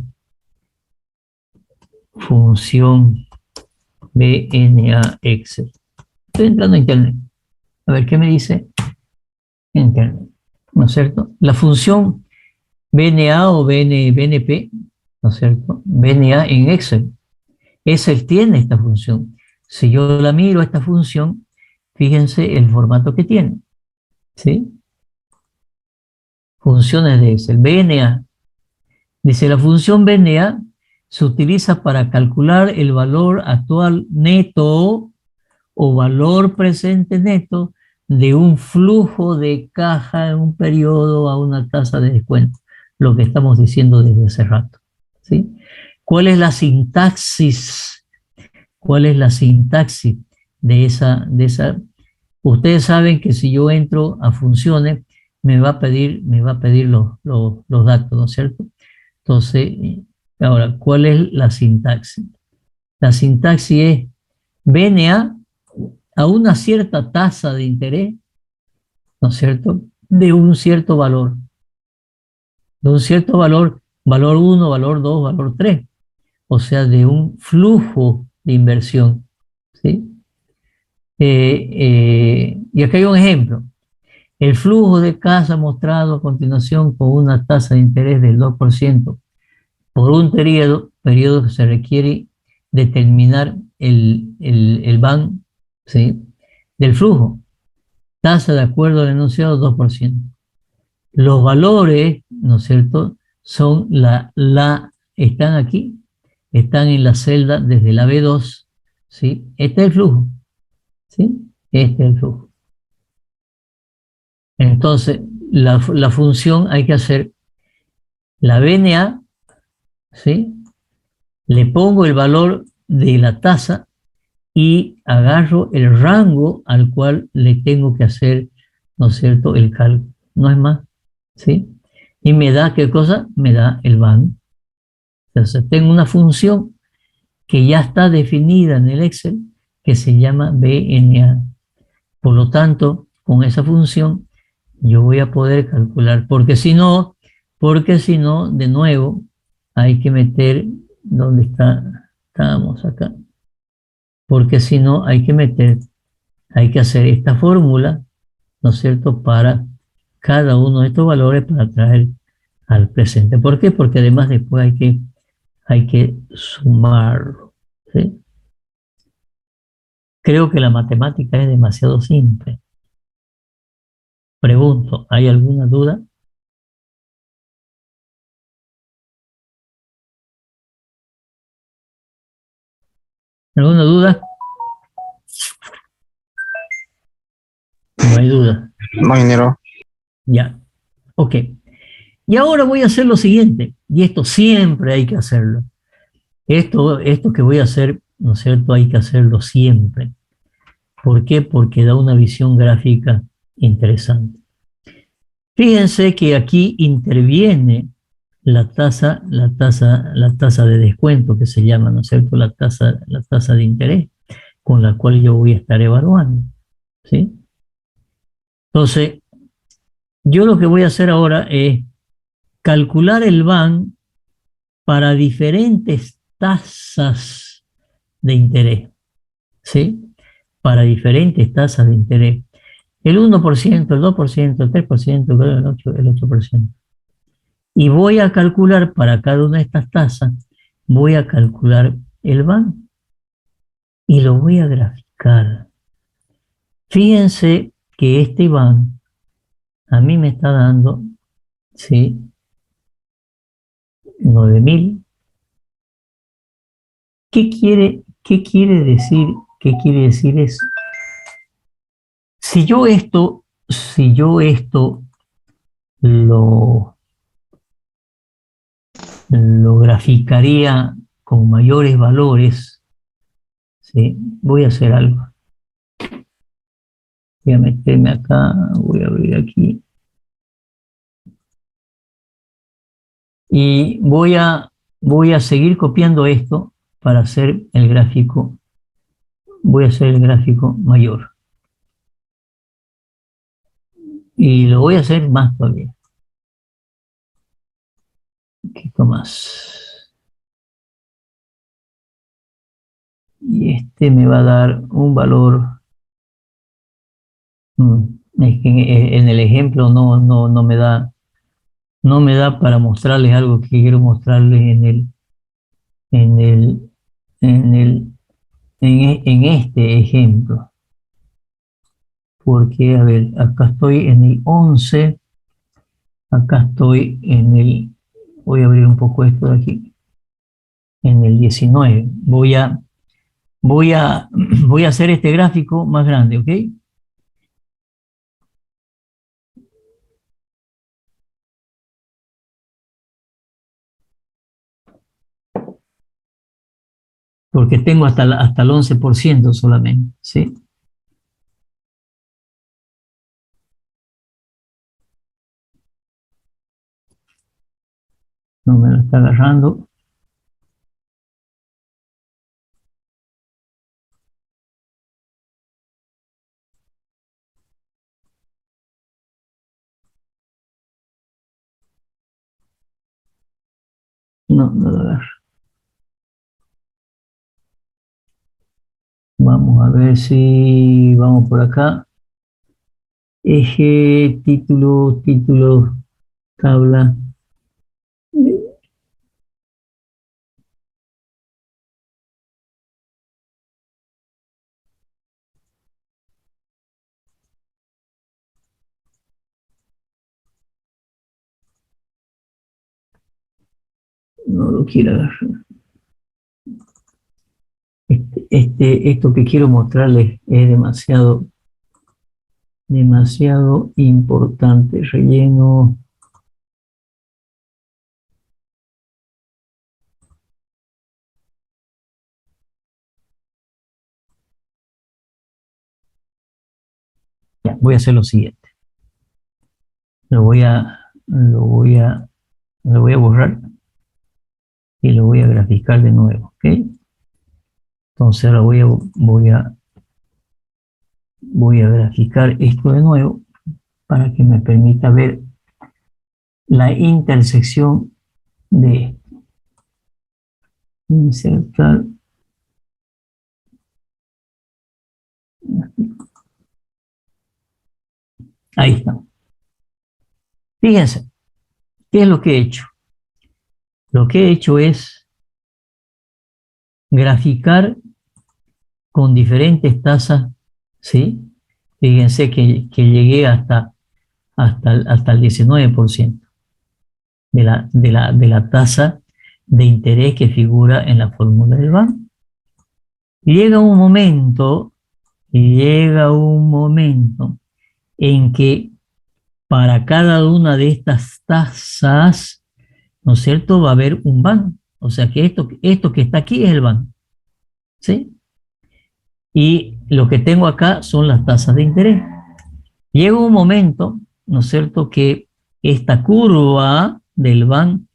función BNA Excel. Estoy entrando a internet. A ver qué me dice internet, ¿no es cierto? La función BNA o BNP, ¿no es cierto? BNA en Excel. Excel tiene esta función. Si yo la miro, esta función, fíjense el formato que tiene, ¿sí? Funciones de Excel. BNA. Dice, la función BNA se utiliza para calcular el valor actual neto o valor presente neto de un flujo de caja en un periodo a una tasa de descuento, lo que estamos diciendo desde hace rato, ¿sí? ¿Cuál es la sintaxis? ¿Cuál es la sintaxis de esa? Ustedes saben que si yo entro a funciones, me va a pedir los datos, ¿no es cierto? Entonces, ahora, ¿cuál es la sintaxis? La sintaxis es BNA a una cierta tasa de interés, ¿no es cierto?, de un cierto valor, valor 1, valor 2, valor 3, o sea, de un flujo de inversión, ¿sí? Y acá hay un ejemplo. El flujo de caja mostrado a continuación con una tasa de interés del 2% por un periodo que se requiere determinar el van, ¿sí?, del flujo. Tasa de acuerdo al enunciado 2%. Los valores, ¿no es cierto?, son están aquí, están en la celda desde la B2, ¿sí? Este es el flujo, ¿sí? Este es el flujo. Entonces, la función hay que hacer la BNA, ¿sí? Le pongo el valor de la tasa y agarro el rango al cual le tengo que hacer, ¿no es cierto?, el cálculo. No es más, ¿sí? Y me da, ¿qué cosa? Me da el van. Entonces, tengo una función que ya está definida en el Excel que se llama BNA. Por lo tanto, con esa función yo voy a poder calcular, porque si no, de nuevo, hay que meter, ¿dónde está? Estábamos acá. Porque si no, hay que hacer esta fórmula, ¿no es cierto?, para cada uno de estos valores para traer al presente. ¿Por qué? Porque además después hay que sumarlo, ¿sí? Creo que la matemática es demasiado simple. Pregunto, ¿hay alguna duda? ¿Alguna duda? No hay duda. No, ingeniero. Ya, ok. Y ahora voy a hacer lo siguiente, y esto siempre hay que hacerlo. Esto que voy a hacer, ¿no es cierto?, hay que hacerlo siempre. ¿Por qué? Porque da una visión gráfica interesante. Fíjense que aquí interviene la tasa de descuento que se llama, ¿no es cierto? La tasa de interés con la cual yo voy a estar evaluando, ¿sí? Entonces, yo lo que voy a hacer ahora es calcular el BAN para diferentes tasas de interés, ¿sí? Para diferentes tasas de interés. El 1%, el 2%, el 3%, el 8%. Y voy a calcular para cada una de estas tasas, voy a calcular el BAN y lo voy a graficar. Fíjense que este BAN a mí me está dando, ¿sí? 9.000. ¿Qué quiere decir? ¿Qué quiere decir eso? Si yo esto lo, lo graficaría con mayores valores, ¿sí? Voy a hacer algo. Voy a meterme acá, voy a abrir aquí. Y voy a seguir copiando esto para hacer el gráfico. Voy a hacer el gráfico mayor. Y lo voy a hacer más todavía. Un poquito más. Y este me va a dar un valor. Es que en el ejemplo no me da para mostrarles algo que quiero mostrarles en el, en el, en este ejemplo. Porque, a ver, acá estoy en el 11, acá estoy voy a abrir un poco esto de aquí, en el 19. Voy a hacer este gráfico más grande, ¿ok? Porque tengo hasta el 11% solamente, ¿sí? No me lo está agarrando. No lo agarro. Vamos a ver si vamos por acá. Eje, título, tabla. No lo quiero agarrar. Esto que quiero mostrarles es demasiado importante. Relleno. Ya, voy a hacer lo siguiente. Lo voy a borrar y lo voy a graficar de nuevo, ¿ok? Entonces ahora voy a graficar esto de nuevo para que me permita ver la intersección de esto. Insertar. Ahí está. Fíjense, ¿qué es lo que he hecho? Lo que he hecho es graficar con diferentes tasas, ¿sí? Fíjense que llegué hasta el 19% de la tasa de interés que figura en la fórmula del banco. Llega un momento en que para cada una de estas tasas, ¿no es cierto?, va a haber un BAN. O sea que esto que está aquí es el BAN, ¿sí? Y lo que tengo acá son las tasas de interés. Llega un momento, ¿no es cierto?, que esta curva del BAN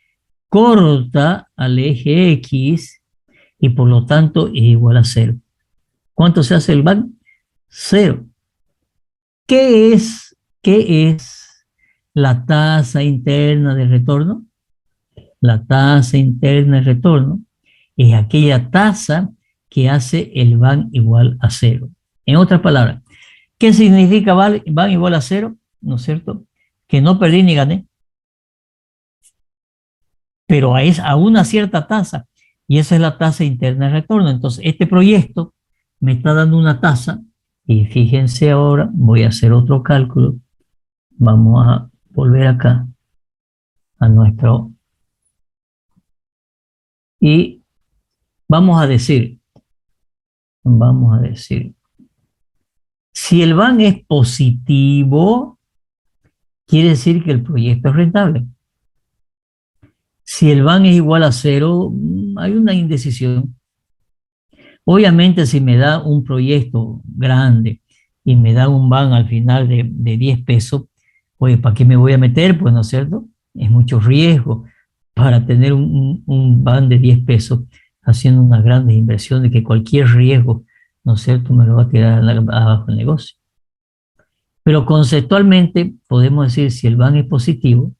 corta al eje X y por lo tanto es igual a 0. ¿Cuánto se hace el van? 0. ¿Qué es la tasa interna de retorno? La tasa interna de retorno es aquella tasa que hace el van igual a 0. En otras palabras, ¿qué significa van igual a 0? ¿No es cierto? Que no perdí ni gané, pero es a una cierta tasa, y esa es la tasa interna de retorno. Entonces, este proyecto me está dando una tasa, y fíjense ahora, voy a hacer otro cálculo. Vamos a volver acá a nuestro, y vamos a decir, si el van es positivo, quiere decir que el proyecto es rentable. Si el van es igual a 0, hay una indecisión. Obviamente, si me da un proyecto grande y me da un van al final de 10 pesos, oye, ¿para qué me voy a meter? Pues, ¿no es cierto? Es mucho riesgo para tener un van de 10 pesos haciendo unas grandes inversiones que cualquier riesgo, ¿no es cierto?, me lo va a tirar abajo el negocio. Pero conceptualmente podemos decir, si el van es positivo,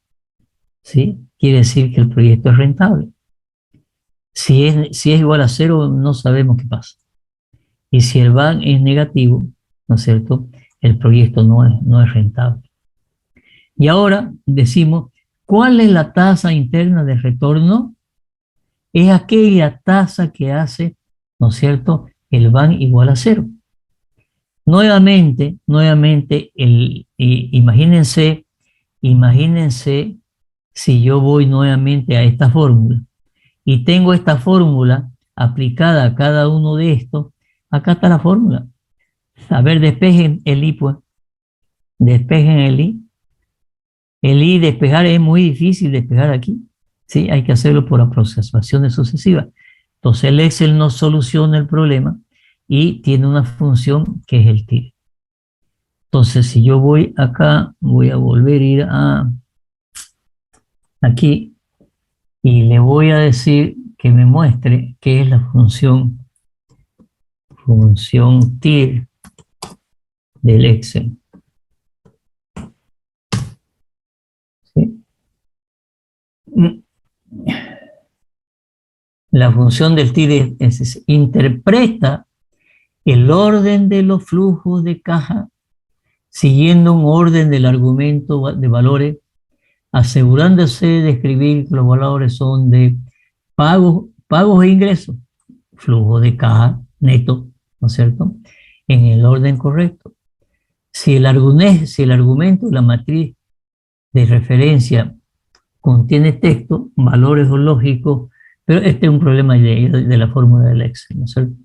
¿sí?, quiere decir que el proyecto es rentable. Si es igual a 0, no sabemos qué pasa. Y si el van es negativo, ¿no es cierto?, el proyecto no es rentable. Y ahora decimos, ¿cuál es la tasa interna de retorno? Es aquella tasa que hace, ¿no es cierto?, el van igual a 0. Nuevamente, imagínense si yo voy nuevamente a esta fórmula y tengo esta fórmula aplicada a cada uno de estos. Acá está la fórmula. A ver, despejen el I, pues. Despejen el I. El I despejar es muy difícil despejar aquí. Sí, hay que hacerlo por aproximaciones sucesivas. Entonces el Excel no soluciona el problema y tiene una función que es el TIR. Entonces, si yo voy acá, voy a volver a ir a aquí y le voy a decir que me muestre qué es la función TIR del Excel. ¿Sí? La función del TIR interpreta el orden de los flujos de caja siguiendo un orden del argumento de valores, asegurándose de escribir que los valores son de pagos e ingresos, flujo de caja neto, ¿no es cierto?, en el orden correcto. Si el argumento, la matriz de referencia contiene texto, valores o lógicos, pero este es un problema de la fórmula del Excel, ¿no es cierto?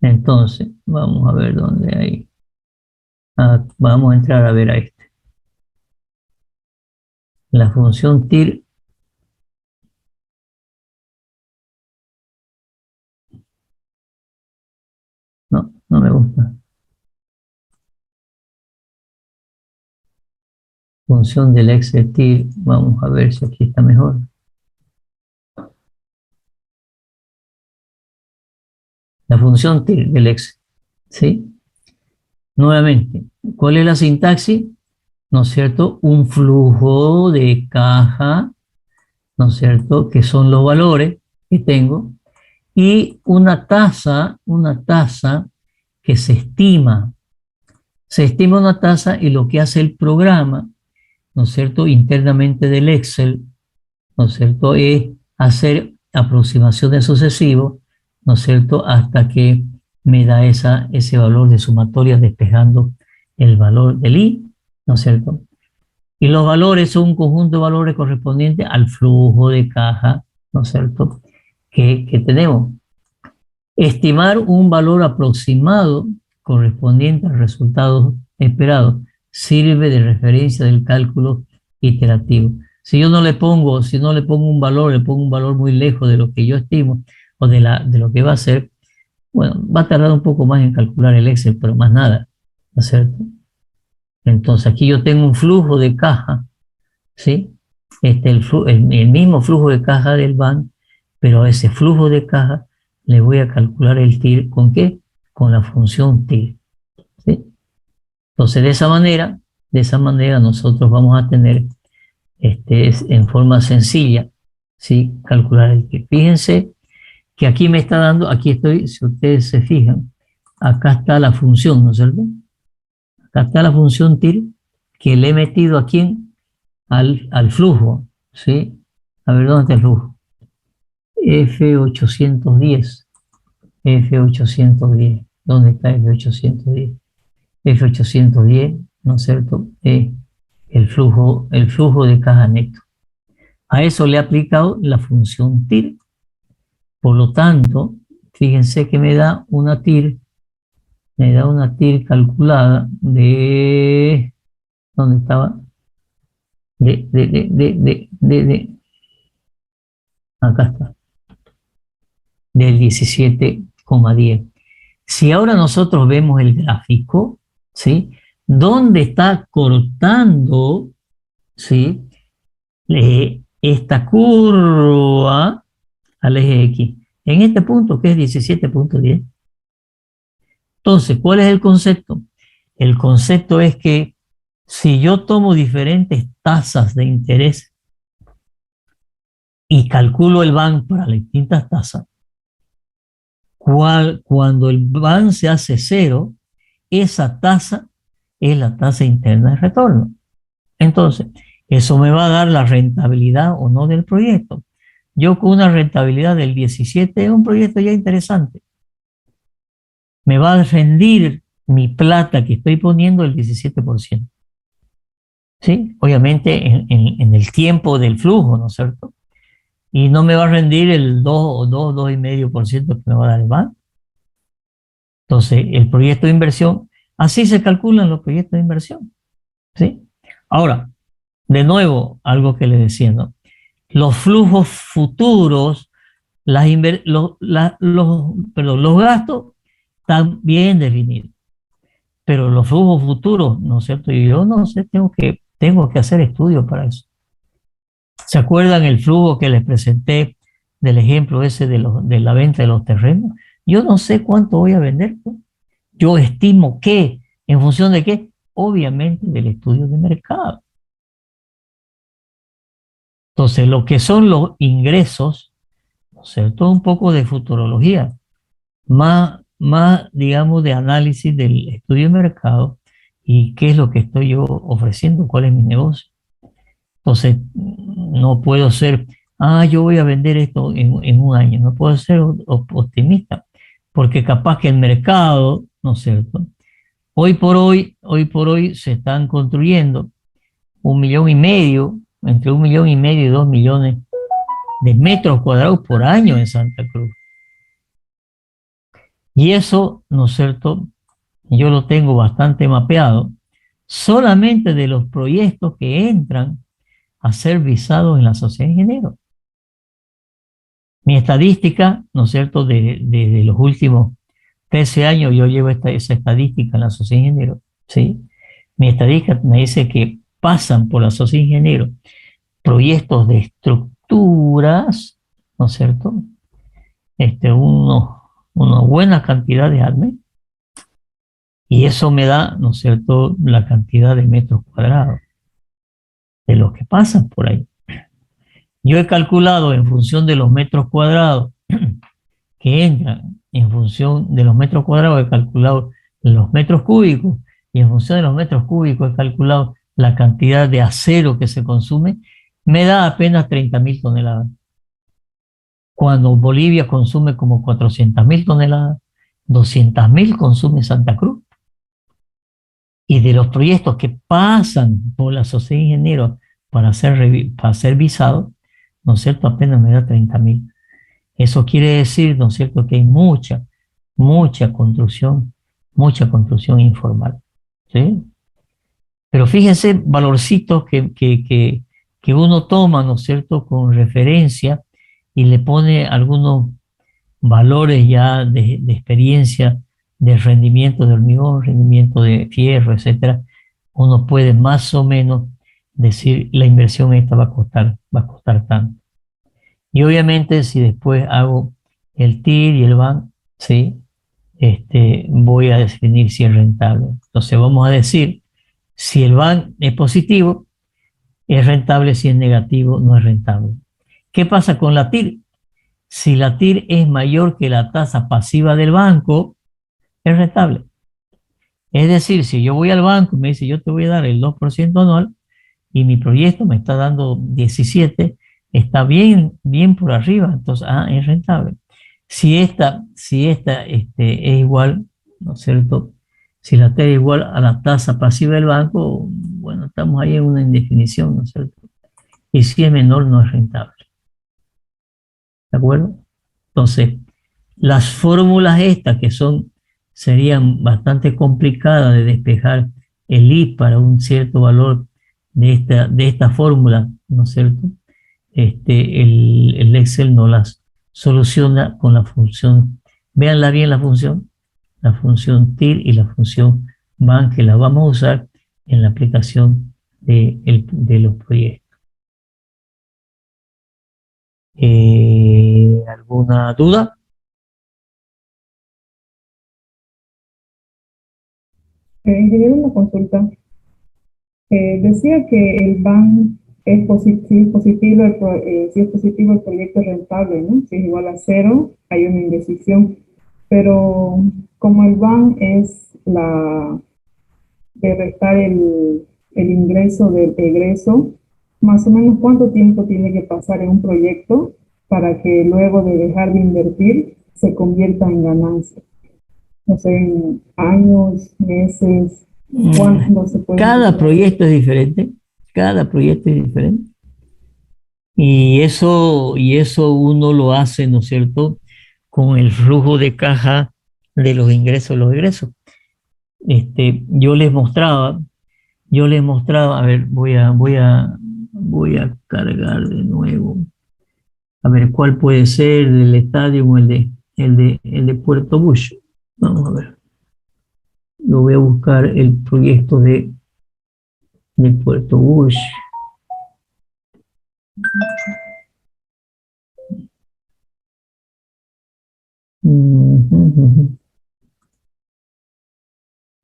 Entonces, vamos a ver dónde hay. Vamos a entrar a ver a este. La función TIR no me gusta. Función del Excel TIR, vamos a ver si aquí está mejor. La función TIR del Excel, ¿sí? Nuevamente, ¿cuál es la sintaxis? ¿No es cierto? Un flujo de caja, ¿no es cierto?, que son los valores que tengo, y una tasa que se estima. Se estima una tasa y lo que hace el programa, ¿no es cierto?, internamente del Excel, ¿no es cierto?, es hacer aproximaciones sucesivas, ¿no es cierto?, hasta que me da ese valor de sumatoria despejando el valor del I, ¿no es cierto? Y los valores son un conjunto de valores correspondientes al flujo de caja, ¿no es cierto?, que tenemos. Estimar un valor aproximado correspondiente al resultado esperado sirve de referencia del cálculo iterativo. Si no le pongo un valor, le pongo un valor muy lejos de lo que yo estimo o de lo que va a ser, bueno, va a tardar un poco más en calcular el Excel, pero más nada, ¿no es cierto? Entonces aquí yo tengo un flujo de caja, ¿sí?, el mismo flujo de caja del banco, pero a ese flujo de caja le voy a calcular el TIR. ¿Con qué? Con la función TIR. ¿Sí? Entonces, de esa manera nosotros vamos a tener en forma sencilla, ¿sí? Calcular el TIR. Fíjense que aquí me está dando, aquí estoy, si ustedes se fijan, acá está la función, ¿no es cierto? Acá está la función TIR que le he metido aquí al flujo, ¿sí? A ver, ¿dónde está el flujo? F810, F810, ¿dónde está F810? F810, ¿no es cierto? El flujo de caja neto. A eso le he aplicado la función TIR. Por lo tanto, fíjense que me da una TIR calculada de, ¿dónde estaba? Acá está, del 17,10. Si ahora nosotros vemos el gráfico, ¿sí? ¿Dónde está cortando, ¿sí? Esta curva al eje X? En este punto que es 17,10. Entonces, ¿cuál es el concepto? El concepto es que si yo tomo diferentes tasas de interés y calculo el BAN para las distintas tasas, cuando el BAN se hace cero, esa tasa es la tasa interna de retorno. Entonces, eso me va a dar la rentabilidad o no del proyecto. Yo con una rentabilidad del 17 es un proyecto ya interesante. Me va a rendir mi plata que estoy poniendo el 17%. ¿Sí? Obviamente en el tiempo del flujo, ¿no es cierto? Y no me va a rendir el 2 o 2,5% que me va a dar el banco. Entonces, el proyecto de inversión, así se calculan los proyectos de inversión. ¿Sí? Ahora, de nuevo, algo que les decía, ¿no? Los flujos futuros, los gastos están bien definidos, pero los flujos futuros, ¿no es cierto? Y yo no sé, tengo que hacer estudios para eso. ¿Se acuerdan el flujo que les presenté del ejemplo ese de la venta de los terrenos? Yo no sé cuánto voy a vender, ¿no? Yo estimo que, ¿en función de qué? Obviamente del estudio de mercado. Entonces, lo que son los ingresos, ¿no es cierto? Un poco de futurología, más, digamos, de análisis del estudio de mercado y qué es lo que estoy yo ofreciendo, cuál es mi negocio. Entonces, no puedo ser, yo voy a vender esto en un año, no puedo ser optimista, porque capaz que el mercado, ¿no es cierto? Hoy por hoy se están construyendo 1,500,000, entre 1,500,000 y 2 millones de metros cuadrados por año en Santa Cruz. Y eso, ¿no es cierto? Yo lo tengo bastante mapeado, solamente de los proyectos que entran a ser visados en la sociedad de ingeniero. Mi estadística, ¿no es cierto?, de los últimos 13 años, yo llevo esa estadística en la sociedad de ingeniero, ¿sí? Mi estadística me dice que pasan por la sociedad de ingeniero proyectos de estructuras, ¿no es cierto?, una buena cantidad de ADME, y eso me da, ¿no es cierto?, la cantidad de metros cuadrados de los que pasan por ahí. Yo he calculado en función de los metros cuadrados que entran, en función de los metros cuadrados he calculado los metros cúbicos, y en función de los metros cúbicos he calculado la cantidad de acero que se consume, me da apenas 30,000 toneladas. Cuando Bolivia consume como 400,000 toneladas, 200,000 consume Santa Cruz. Y de los proyectos que pasan por la sociedad de ingenieros para ser visados, ¿no es cierto?, apenas me da 30,000. Eso quiere decir, ¿no es cierto?, que hay mucha construcción informal, ¿sí? Pero fíjense, valorcitos que uno toma, ¿no es cierto?, con referencia y le pone algunos valores ya de experiencia, de rendimiento de hormigón, rendimiento de fierro, etcétera. Uno puede más o menos decir la inversión esta va a costar tanto. Y obviamente si después hago el TIR y el BAN, ¿sí? Voy a definir si es rentable. Entonces vamos a decir, si el BAN es positivo, es rentable; si es negativo, no es rentable. ¿Qué pasa con la TIR? Si la TIR es mayor que la tasa pasiva del banco, es rentable. Es decir, si yo voy al banco y me dice, yo te voy a dar el 2% anual y mi proyecto me está dando 17, está bien, bien por arriba, entonces es rentable. Si esta es igual, ¿no es cierto? Si la TIR es igual a la tasa pasiva del banco, bueno, estamos ahí en una indefinición, ¿no es cierto? Y si es menor, no es rentable. ¿De acuerdo? Entonces, las fórmulas estas serían bastante complicadas de despejar el I para un cierto valor de esta fórmula, ¿no es cierto? El Excel no las soluciona con la función. Véanla bien la función TIR y la función BAN, que la vamos a usar en la aplicación de los proyectos. ¿Alguna duda? Ingeniero, una consulta. Decía que el BAN si es positivo el proyecto es rentable, ¿no? Si es igual a cero, hay una indecisión. Pero como el BAN es la de restar el ingreso del egreso, más o menos cuánto tiempo tiene que pasar en un proyecto para que luego de dejar de invertir se convierta en ganancia. No sé, en años, meses, ¿cuándo se puede? Cada proyecto es diferente, cada proyecto es diferente. Y eso uno lo hace, ¿no es cierto?, con el flujo de caja de los ingresos, los egresos. Yo les mostraba, a ver, voy a cargar de nuevo. A ver, ¿cuál puede ser del estadio o el de Puerto Bush? Vamos a ver. Yo voy a buscar el proyecto de Puerto Bush.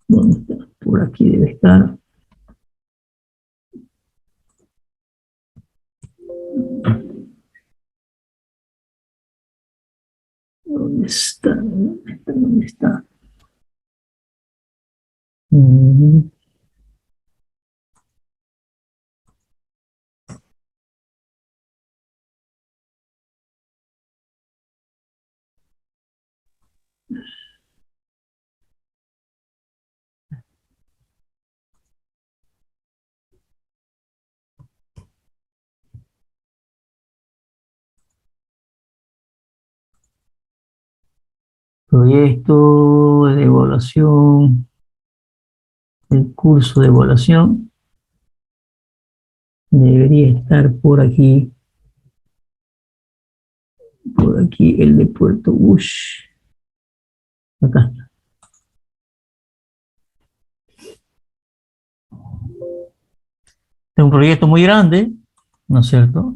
¿Dónde está? Por aquí debe estar. ¿Dónde está? ¿Dónde está? Proyecto de evaluación, el curso de evaluación debería estar por aquí el de Puerto Bush. Acá está. Es un proyecto muy grande, ¿no es cierto?,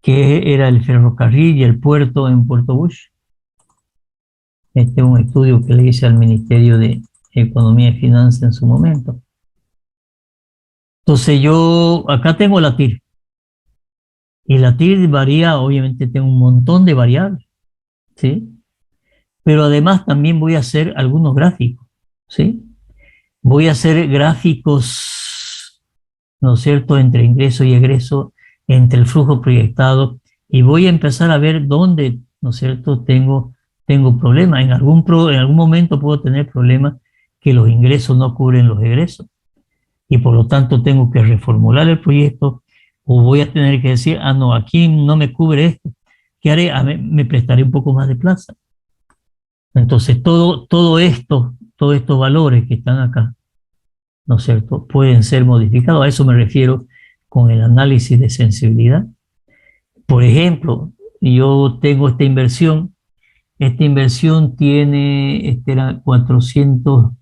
que era el ferrocarril y el puerto en Puerto Bush. Este es un estudio que le hice al Ministerio de Economía y Finanzas en su momento. Entonces yo acá tengo la TIR. Y la TIR varía, obviamente tengo un montón de variables, ¿sí? Pero además también voy a hacer algunos gráficos, ¿sí? Voy a hacer gráficos, ¿no es cierto?, entre ingreso y egreso, entre el flujo proyectado, y voy a empezar a ver dónde, ¿no es cierto?, tengo problemas. En algún momento puedo tener problemas que los ingresos no cubren los egresos, y por lo tanto tengo que reformular el proyecto, o voy a tener que decir, no, aquí no me cubre esto. ¿Qué haré? Me prestaré un poco más de plaza. Entonces, todos estos valores que están acá, ¿no es cierto?, pueden ser modificados. A eso me refiero con el análisis de sensibilidad. Por ejemplo, yo tengo esta inversión tiene, era 400,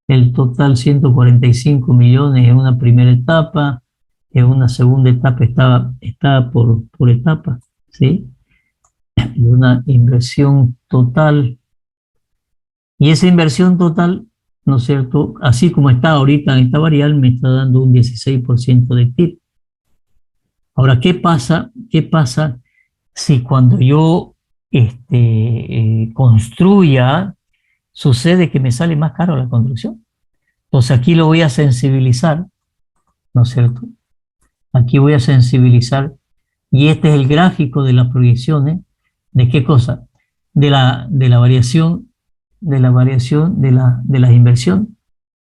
el total 145 millones en una primera etapa, en una segunda etapa, estaba por etapa, ¿sí? Y una inversión total. Y esa inversión total, ¿no es cierto? Así como está ahorita en esta variable, me está dando un 16% de TIR. Ahora, ¿qué pasa? ¿Qué pasa si cuando yo construya, sucede que me sale más caro la construcción? Entonces aquí lo voy a sensibilizar, ¿no es cierto? Aquí voy a sensibilizar, y este es el gráfico de las proyecciones. ¿De qué cosa? De la variación, de la inversión,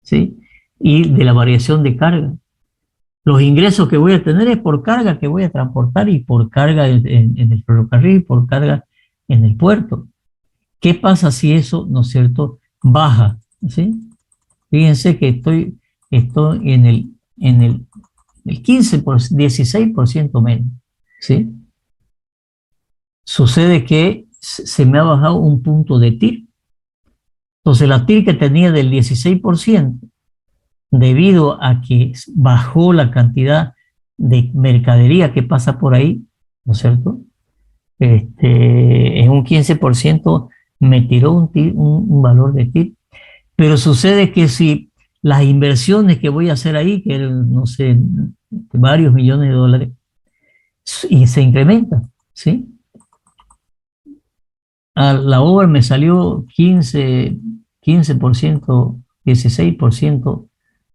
¿sí? Y de la variación de carga. Los ingresos que voy a tener es por carga que voy a transportar y por carga en el ferrocarril, por carga en el puerto. ¿Qué pasa si eso, ¿no es cierto?, baja, ¿sí? Fíjense que estoy en el 16% menos, ¿sí? Sucede que se me ha bajado un punto de TIR. Entonces la TIR que tenía del 16%, debido a que bajó la cantidad de mercadería que pasa por ahí, ¿no es cierto? En un 15% me tiró un valor de TIR. Pero sucede que si las inversiones que voy a hacer ahí, que eran, no sé, varios millones de dólares, y se incrementa, ¿sí? A la obra me salió 15%, 16%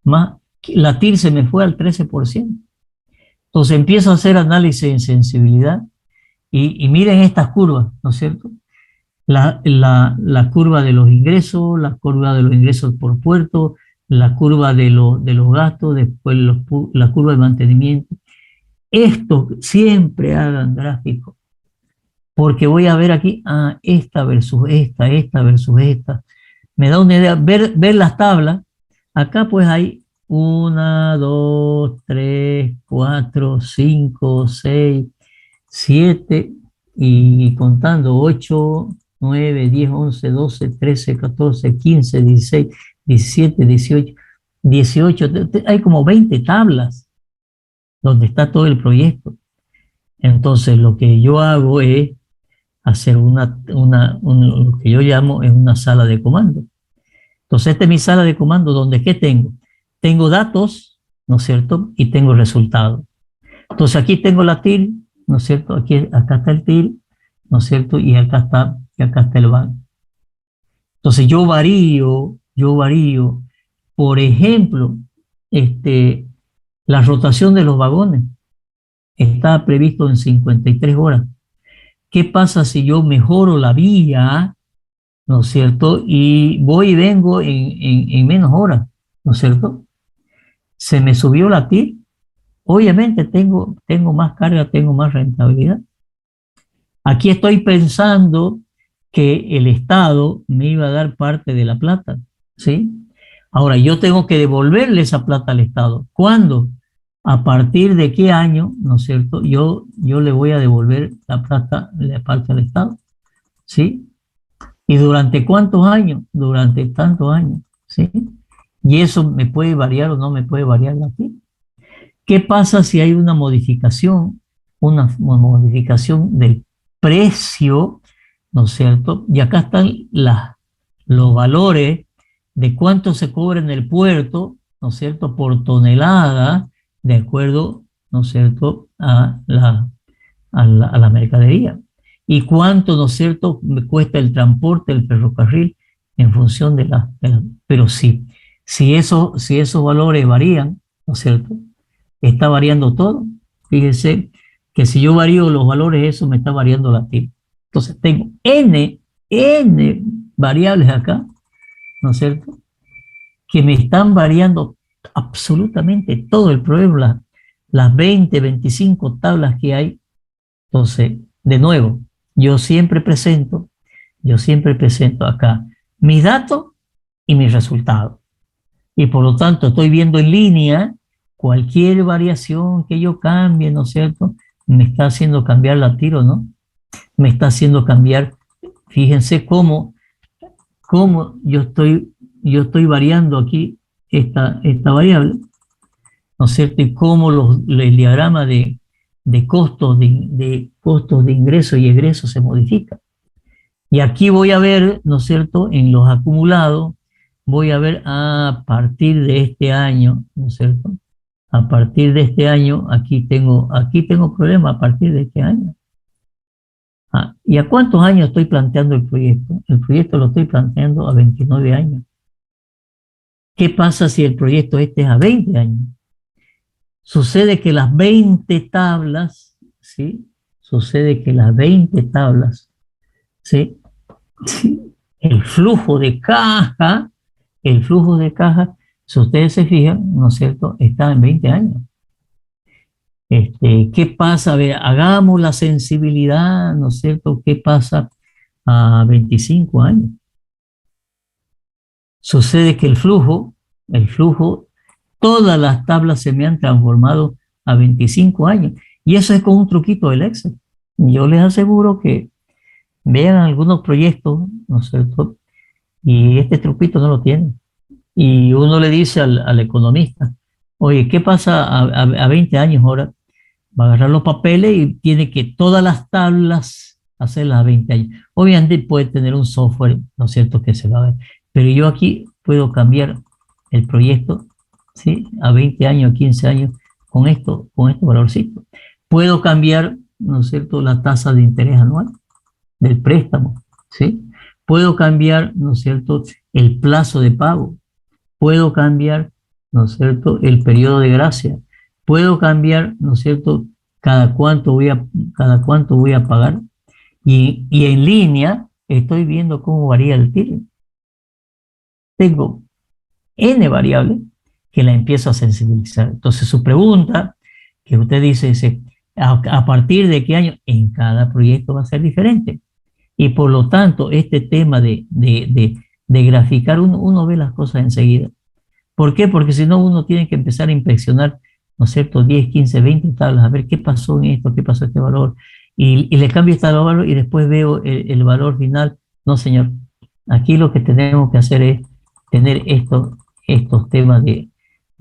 más, la TIR se me fue al 13%. Entonces empiezo a hacer análisis en sensibilidad y miren estas curvas, ¿no es cierto? La curva de los ingresos, la curva de los ingresos por puerto, la curva de los gastos, después la curva de mantenimiento. Esto siempre hagan gráficos, porque voy a ver aquí, esta versus esta versus esta. Me da una idea, ver las tablas. Acá pues hay 1, 2, 3, 4, 5, 6, 7 y contando 8, 9, 10, 11, 12, 13, 14, 15, 16, 17, 18. Hay como 20 tablas donde está todo el proyecto. Entonces lo que yo hago es hacer lo que yo llamo es una sala de comando. Entonces esta es mi sala de comando donde ¿qué tengo? Tengo datos, ¿no es cierto? Y tengo resultados. Entonces aquí tengo la TIR, ¿no es cierto? Acá está el TIR, ¿no es cierto? Y acá está el banco. Entonces yo varío, por ejemplo, la rotación de los vagones está previsto en 53 horas. ¿Qué pasa si yo mejoro la vía, ¿no es cierto? Y voy y vengo en menos horas, ¿no es cierto? Se me subió la TIR, obviamente tengo más carga, tengo más rentabilidad. Aquí estoy pensando que el Estado me iba a dar parte de la plata, ¿sí? Ahora, yo tengo que devolverle esa plata al Estado. ¿Cuándo? ¿A partir de qué año, no es cierto? Yo le voy a devolver la plata de parte al Estado, ¿sí? ¿Y durante cuántos años? Durante tantos años, ¿sí? Y eso me puede variar o no me puede variar aquí. ¿Qué pasa si hay una modificación del precio, ¿no es cierto? Y acá están los valores de cuánto se cobra en el puerto, ¿no es cierto?, por tonelada, de acuerdo, ¿no es cierto?, a la mercadería. Y cuánto, ¿no es cierto?, me cuesta el transporte, el ferrocarril, en función pero si esos valores varían, ¿no es cierto?, está variando todo. Fíjense que si yo varío los valores, eso me está variando la TIR. Entonces tengo N variables acá, ¿no es cierto?, que me están variando absolutamente todo el problema, las 20, 25 tablas que hay. Entonces, de nuevo, yo siempre presento acá mis datos y mis resultados. Y por lo tanto estoy viendo en línea cualquier variación que yo cambie, ¿no es cierto? Me está haciendo cambiar la TIR o no. Me está haciendo cambiar, fíjense cómo yo estoy variando aquí esta variable. ¿no es cierto? Y cómo el diagrama de costos de ingreso y egreso se modifica. Y aquí voy a ver, ¿no es cierto?, en los acumulados, voy a ver a partir de este año, ¿no es cierto? A partir de este año, aquí tengo problema a partir de este año. ¿Y a cuántos años estoy planteando el proyecto? El proyecto lo estoy planteando a 29 años. ¿Qué pasa si el proyecto este es a 20 años? Sucede que las 20 tablas, ¿sí? Sucede que las 20 tablas, ¿sí? El flujo de caja, si ustedes se fijan, ¿no es cierto?, está en 20 años. ¿Qué pasa? A ver, hagamos la sensibilidad, ¿no es cierto? ¿Qué pasa a 25 años? Sucede que el flujo, todas las tablas se me han transformado a 25 años. Y eso es con un truquito del Excel. Yo les aseguro que vean algunos proyectos, ¿no es cierto? Y este truquito no lo tiene. Y uno le dice al economista, oye, ¿qué pasa a 20 años ahora? Va a agarrar los papeles y tiene que todas las tablas hacerlas a 20 años. Obviamente puede tener un software, ¿no es cierto?, que se va a ver. Pero yo aquí puedo cambiar el proyecto, ¿sí?, a 20 años, 15 años, con estos valorcitos. Puedo cambiar, ¿no es cierto?, la tasa de interés anual del préstamo, ¿sí? Puedo cambiar, ¿no es cierto?, el plazo de pago. Puedo cambiar, ¿no es cierto?, el periodo de gracia. Puedo cambiar, ¿no es cierto?, cada cuánto voy a pagar. Y en línea estoy viendo cómo varía el TIR. Tengo N variables que la empiezo a sensibilizar. Entonces su pregunta, que usted dice, ¿a partir de qué año? En cada proyecto va a ser diferente. Y por lo tanto, este tema de graficar, uno ve las cosas enseguida. ¿Por qué? Porque si no, uno tiene que empezar a inspeccionar, ¿no es cierto?, 10, 15, 20 tablas, a ver qué pasó en esto, qué pasó en este valor, y le cambio este valor y después veo el valor final. No, señor, aquí lo que tenemos que hacer es tener estos temas de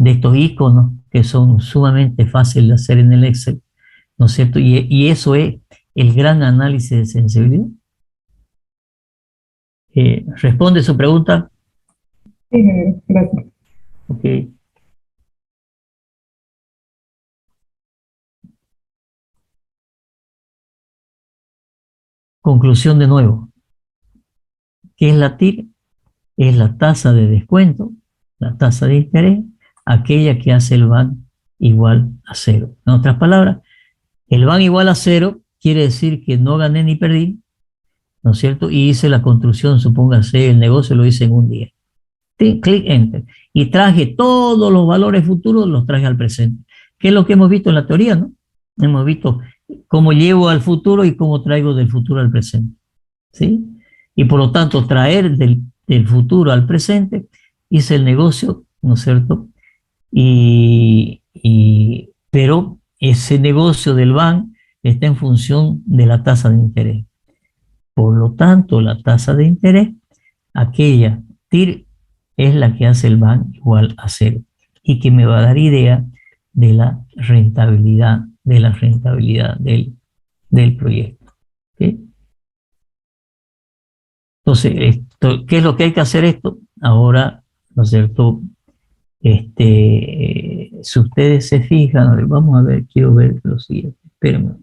estos iconos que son sumamente fáciles de hacer en el Excel, ¿no es cierto? Y eso es el gran análisis de sensibilidad. ¿Responde su pregunta? Sí, gracias. Ok. Conclusión de nuevo. ¿Qué es la TIR? Es la tasa de descuento, la tasa de interés, aquella que hace el BAN igual a cero. En otras palabras, el BAN igual a cero quiere decir que no gané ni perdí, ¿no es cierto? Y hice la construcción, supóngase, el negocio lo hice en un día. Clic Enter. Y traje todos los valores futuros, los traje al presente. ¿Qué es lo que hemos visto en la teoría, no? Hemos visto cómo llevo al futuro y cómo traigo del futuro al presente. ¿Sí? Y por lo tanto, traer del futuro al presente, hice el negocio, ¿no es cierto? Pero ese negocio del BAN está en función de la tasa de interés. Por lo tanto, la tasa de interés, aquella TIR, es la que hace el BAN igual a cero y que me va a dar idea de la rentabilidad, del proyecto. ¿Okay? Entonces, ¿qué es lo que hay que hacer esto? Ahora, ¿no es cierto? Si ustedes se fijan, a ver, vamos a ver, quiero ver lo siguiente. Espérenme.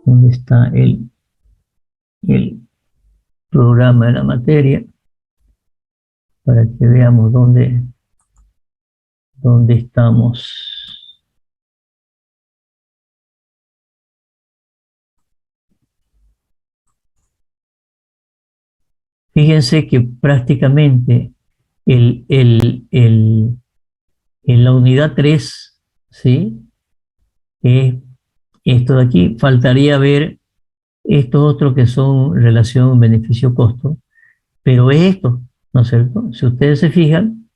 ¿Dónde está el programa de la materia? Para que veamos dónde estamos. Fíjense que prácticamente en la unidad 3, ¿sí? Esto de aquí, faltaría ver estos otros que son relación beneficio-costo, pero es esto, ¿no es cierto? Si ustedes se fijan,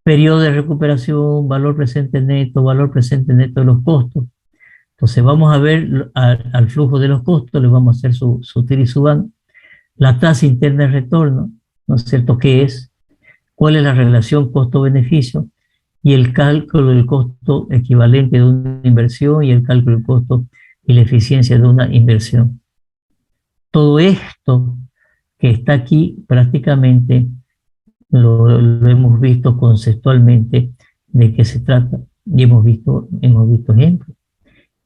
periodo de recuperación, valor presente neto de los costos. Entonces vamos a ver al flujo de los costos, le vamos a hacer su TIR y su BAN, la tasa interna de retorno, ¿no es cierto? ¿Qué es? ¿Cuál es la relación costo-beneficio? Y el cálculo del costo equivalente de una inversión y el cálculo del costo y la eficiencia de una inversión. Todo esto que está aquí prácticamente lo hemos visto conceptualmente de qué se trata y hemos visto ejemplos.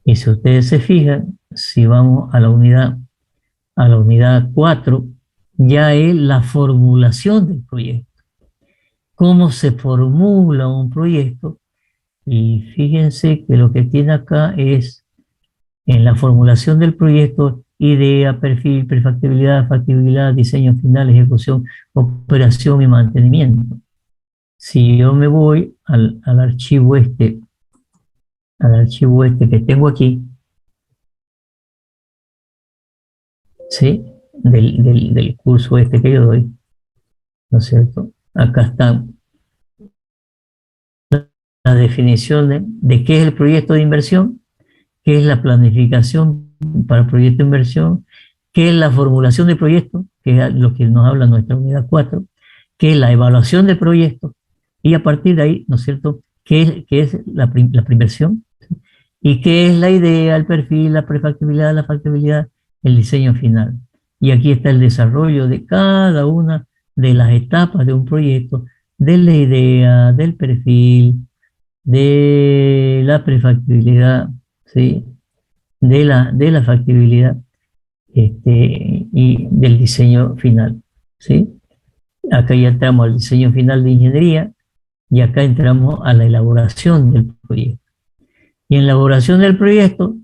Y si ustedes se fijan, si vamos a la unidad 4, ya es la formulación del proyecto. ¿Cómo se formula un proyecto? Y fíjense que lo que tiene acá es, en la formulación del proyecto, idea, perfil, prefactibilidad, factibilidad, diseño final, ejecución, operación y mantenimiento. Si yo me voy al archivo este que tengo aquí, ¿sí? Del curso este que yo doy, ¿no es cierto? Acá está la definición de qué es el proyecto de inversión, qué es la planificación para el proyecto de inversión, qué es la formulación de proyecto, que es lo que nos habla nuestra unidad 4, qué es la evaluación de proyecto, y a partir de ahí, ¿no es cierto?, qué es la preinversión, y qué es la idea, el perfil, la prefactibilidad, la factibilidad, el diseño final. Y aquí está el desarrollo de cada una de las etapas de un proyecto, de la idea, del perfil, de la prefactibilidad, ¿sí? de la factibilidad y del diseño final, ¿sí? Acá ya entramos al diseño final de ingeniería y acá entramos a la elaboración del proyecto. Y en la elaboración del proyecto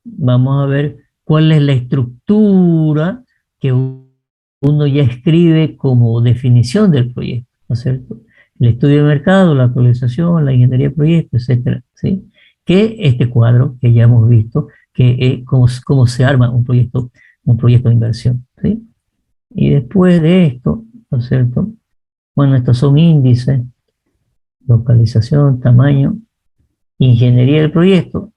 vamos a ver cuál es la estructura que uno ya escribe como definición del proyecto, ¿no es cierto? El estudio de mercado, la actualización, la ingeniería de proyecto, etcétera, ¿sí? Que este cuadro que ya hemos visto, que es cómo se arma un proyecto de inversión, ¿sí? Y después de esto, ¿no es cierto? Bueno, estos son índices, localización, tamaño, ingeniería del proyecto,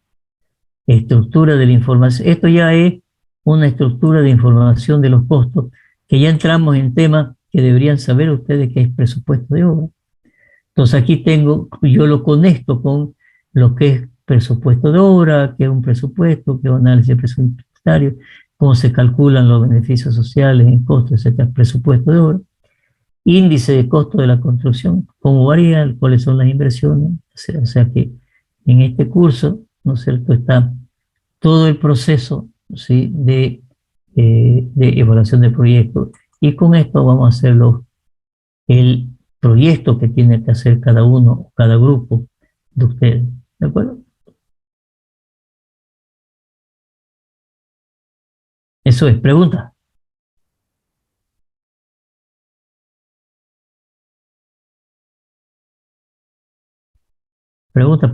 estructura de la información. Esto ya es una estructura de información de los costos, que ya entramos en temas que deberían saber ustedes, que es presupuesto de obra. Entonces aquí yo lo conecto con lo que es presupuesto de obra, que es un presupuesto, que es un análisis presupuestario, cómo se calculan los beneficios sociales en costos, etcétera, presupuesto de obra, índice de costo de la construcción, cómo varía, cuáles son las inversiones, o sea que en este curso, ¿no es cierto?, está todo el proceso, ¿sí?, de evaluación de proyectos, y con esto vamos a hacerlo el proyecto que tiene que hacer cada uno, cada grupo de ustedes, ¿de acuerdo? Eso es, pregunta. Pregunta.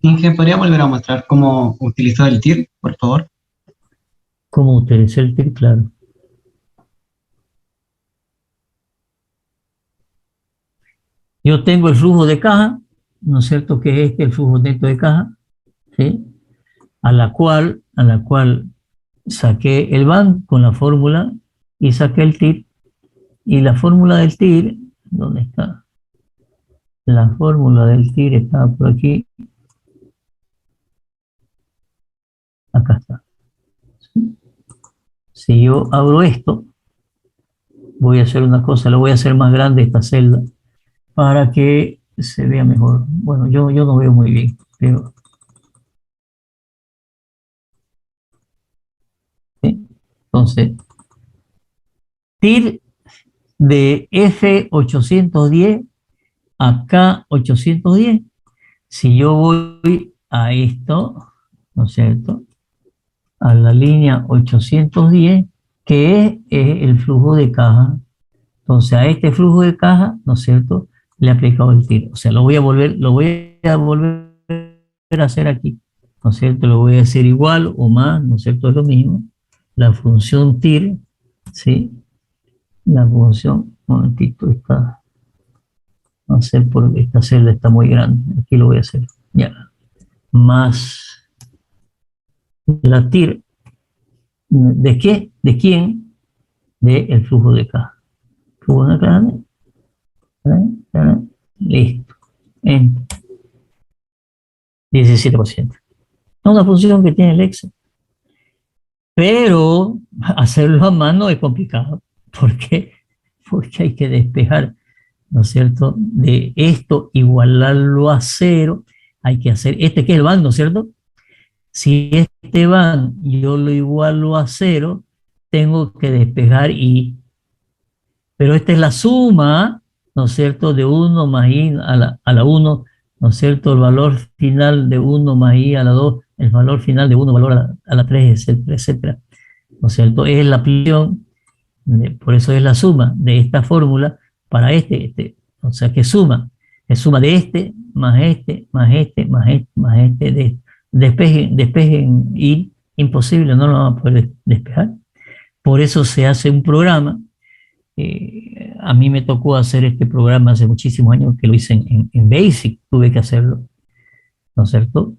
Inge, ¿podría volver a mostrar cómo utilizar el TIR, por favor? ¿Cómo utilizar el TIR? Claro. Yo tengo el flujo de caja, ¿no es cierto?, que es el flujo neto de caja, ¿sí?, a la cual saqué el BAN con la fórmula y saqué el TIR. Y la fórmula del TIR, ¿dónde está? La fórmula del TIR está por aquí. Acá está. Si yo abro esto, voy a hacer una cosa, lo voy a hacer más grande esta celda para que se vea mejor. Bueno, yo no veo muy bien, pero ¿sí? Entonces, TIR de F810 a K810. Si yo voy a esto, ¿no es cierto?, a la línea 810, que es el flujo de caja. Entonces, a este flujo de caja, ¿no es cierto?, le he aplicado el TIR. O sea, lo voy a volver a hacer aquí, ¿no es cierto? Lo voy a hacer igual o más, ¿no es cierto? Es lo mismo. La función TIR, ¿sí? La función, un momentito, está, no sé, porque esta celda está muy grande. Aquí lo voy a hacer, ya. más la TIR. ¿De qué? ¿De quién? Del flujo de caja. Flujo de caja. Listo. En 17%. Es una función que tiene el Excel. Pero hacerlo a mano es complicado. ¿Por qué? Porque hay que despejar, ¿no es cierto? De esto, igualarlo a cero. Hay que hacer, que es el van, ¿no es cierto? Si este van yo lo igualo a cero, tengo que despejar y. Pero esta es la suma, ¿no es cierto?, de 1 más i a la 1, ¿no es cierto?, el valor final de 1 más i a la 2, el valor final de 1, valor a la 3, etcétera, etcétera. ¿No es cierto? Es la aplicación, por eso es la suma de esta fórmula para o sea, que suma, es suma de más más más despejen y imposible, no lo vamos a poder despejar. Por eso se hace un programa. A mí me tocó hacer este programa hace muchísimos años, que lo hice en Basic, tuve que hacerlo, ¿no es cierto?,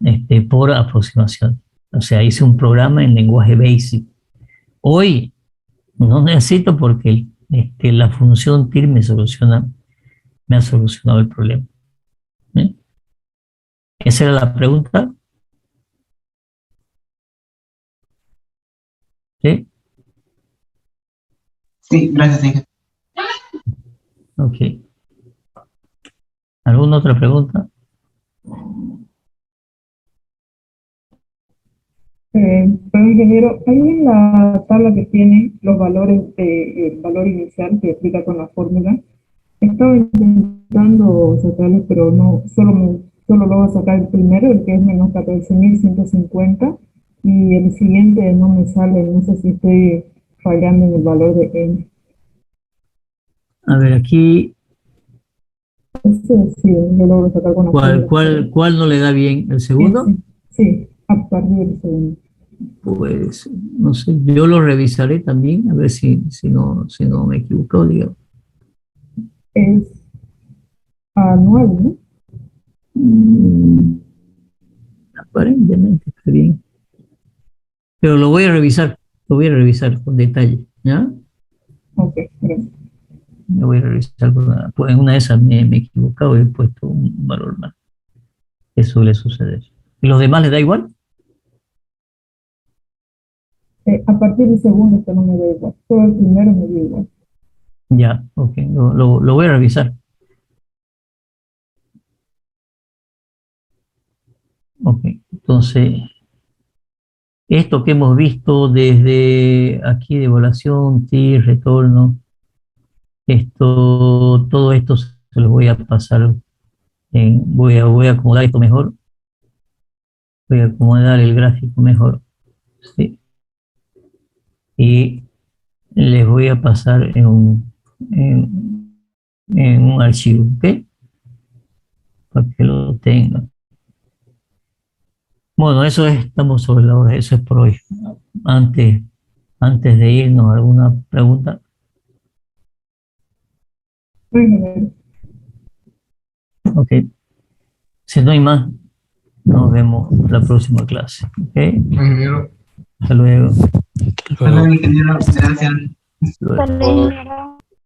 por aproximación. O sea, hice un programa en lenguaje Basic. Hoy no necesito porque la función TIR me ha solucionado el problema. ¿Eh? Esa era la pregunta. ¿Sí? Sí, gracias, Inge. Ok. ¿Alguna otra pregunta? Pero ingeniero, ahí en la tabla que tiene los valores el valor inicial que aplica con la fórmula, estaba intentando sacarlo, pero no, solo logro sacar el primero, el que es menos 14.150, y el siguiente no me sale, no sé si estoy fallando en el valor de n. A ver, aquí, Ese sí, yo logro sacar con la fórmula. ¿cuál no le da bien? ¿El segundo? Sí, a partir del segundo. Pues, no sé, yo lo revisaré también, a ver si no me equivoco, digo. Es anual, ¿no? Aparentemente está bien. Pero lo voy a revisar con detalle, ¿ya? Ok, gracias. Lo voy a revisar, pues en una de esas me he equivocado y he puesto un valor más. Eso suele suceder. ¿Y los demás les da igual? A partir del segundo esto no me da igual. Todo el primero me da igual. Ya, ok, lo voy a revisar. Ok, entonces, esto que hemos visto desde aquí de evaluación, TIR, retorno, todo esto se lo voy a pasar, voy a acomodar esto mejor, voy a acomodar el gráfico mejor, ¿sí? Y les voy a pasar en un archivo, ¿ok? Para que lo tengan. Bueno, estamos sobre la hora, eso es por hoy. Antes de irnos, ¿alguna pregunta? Bueno, Ok. Si no hay más, nos vemos la próxima clase. ¿Ok? Ingeniero. Hasta luego. Hasta luego, ingeniero. Gracias. Hasta luego.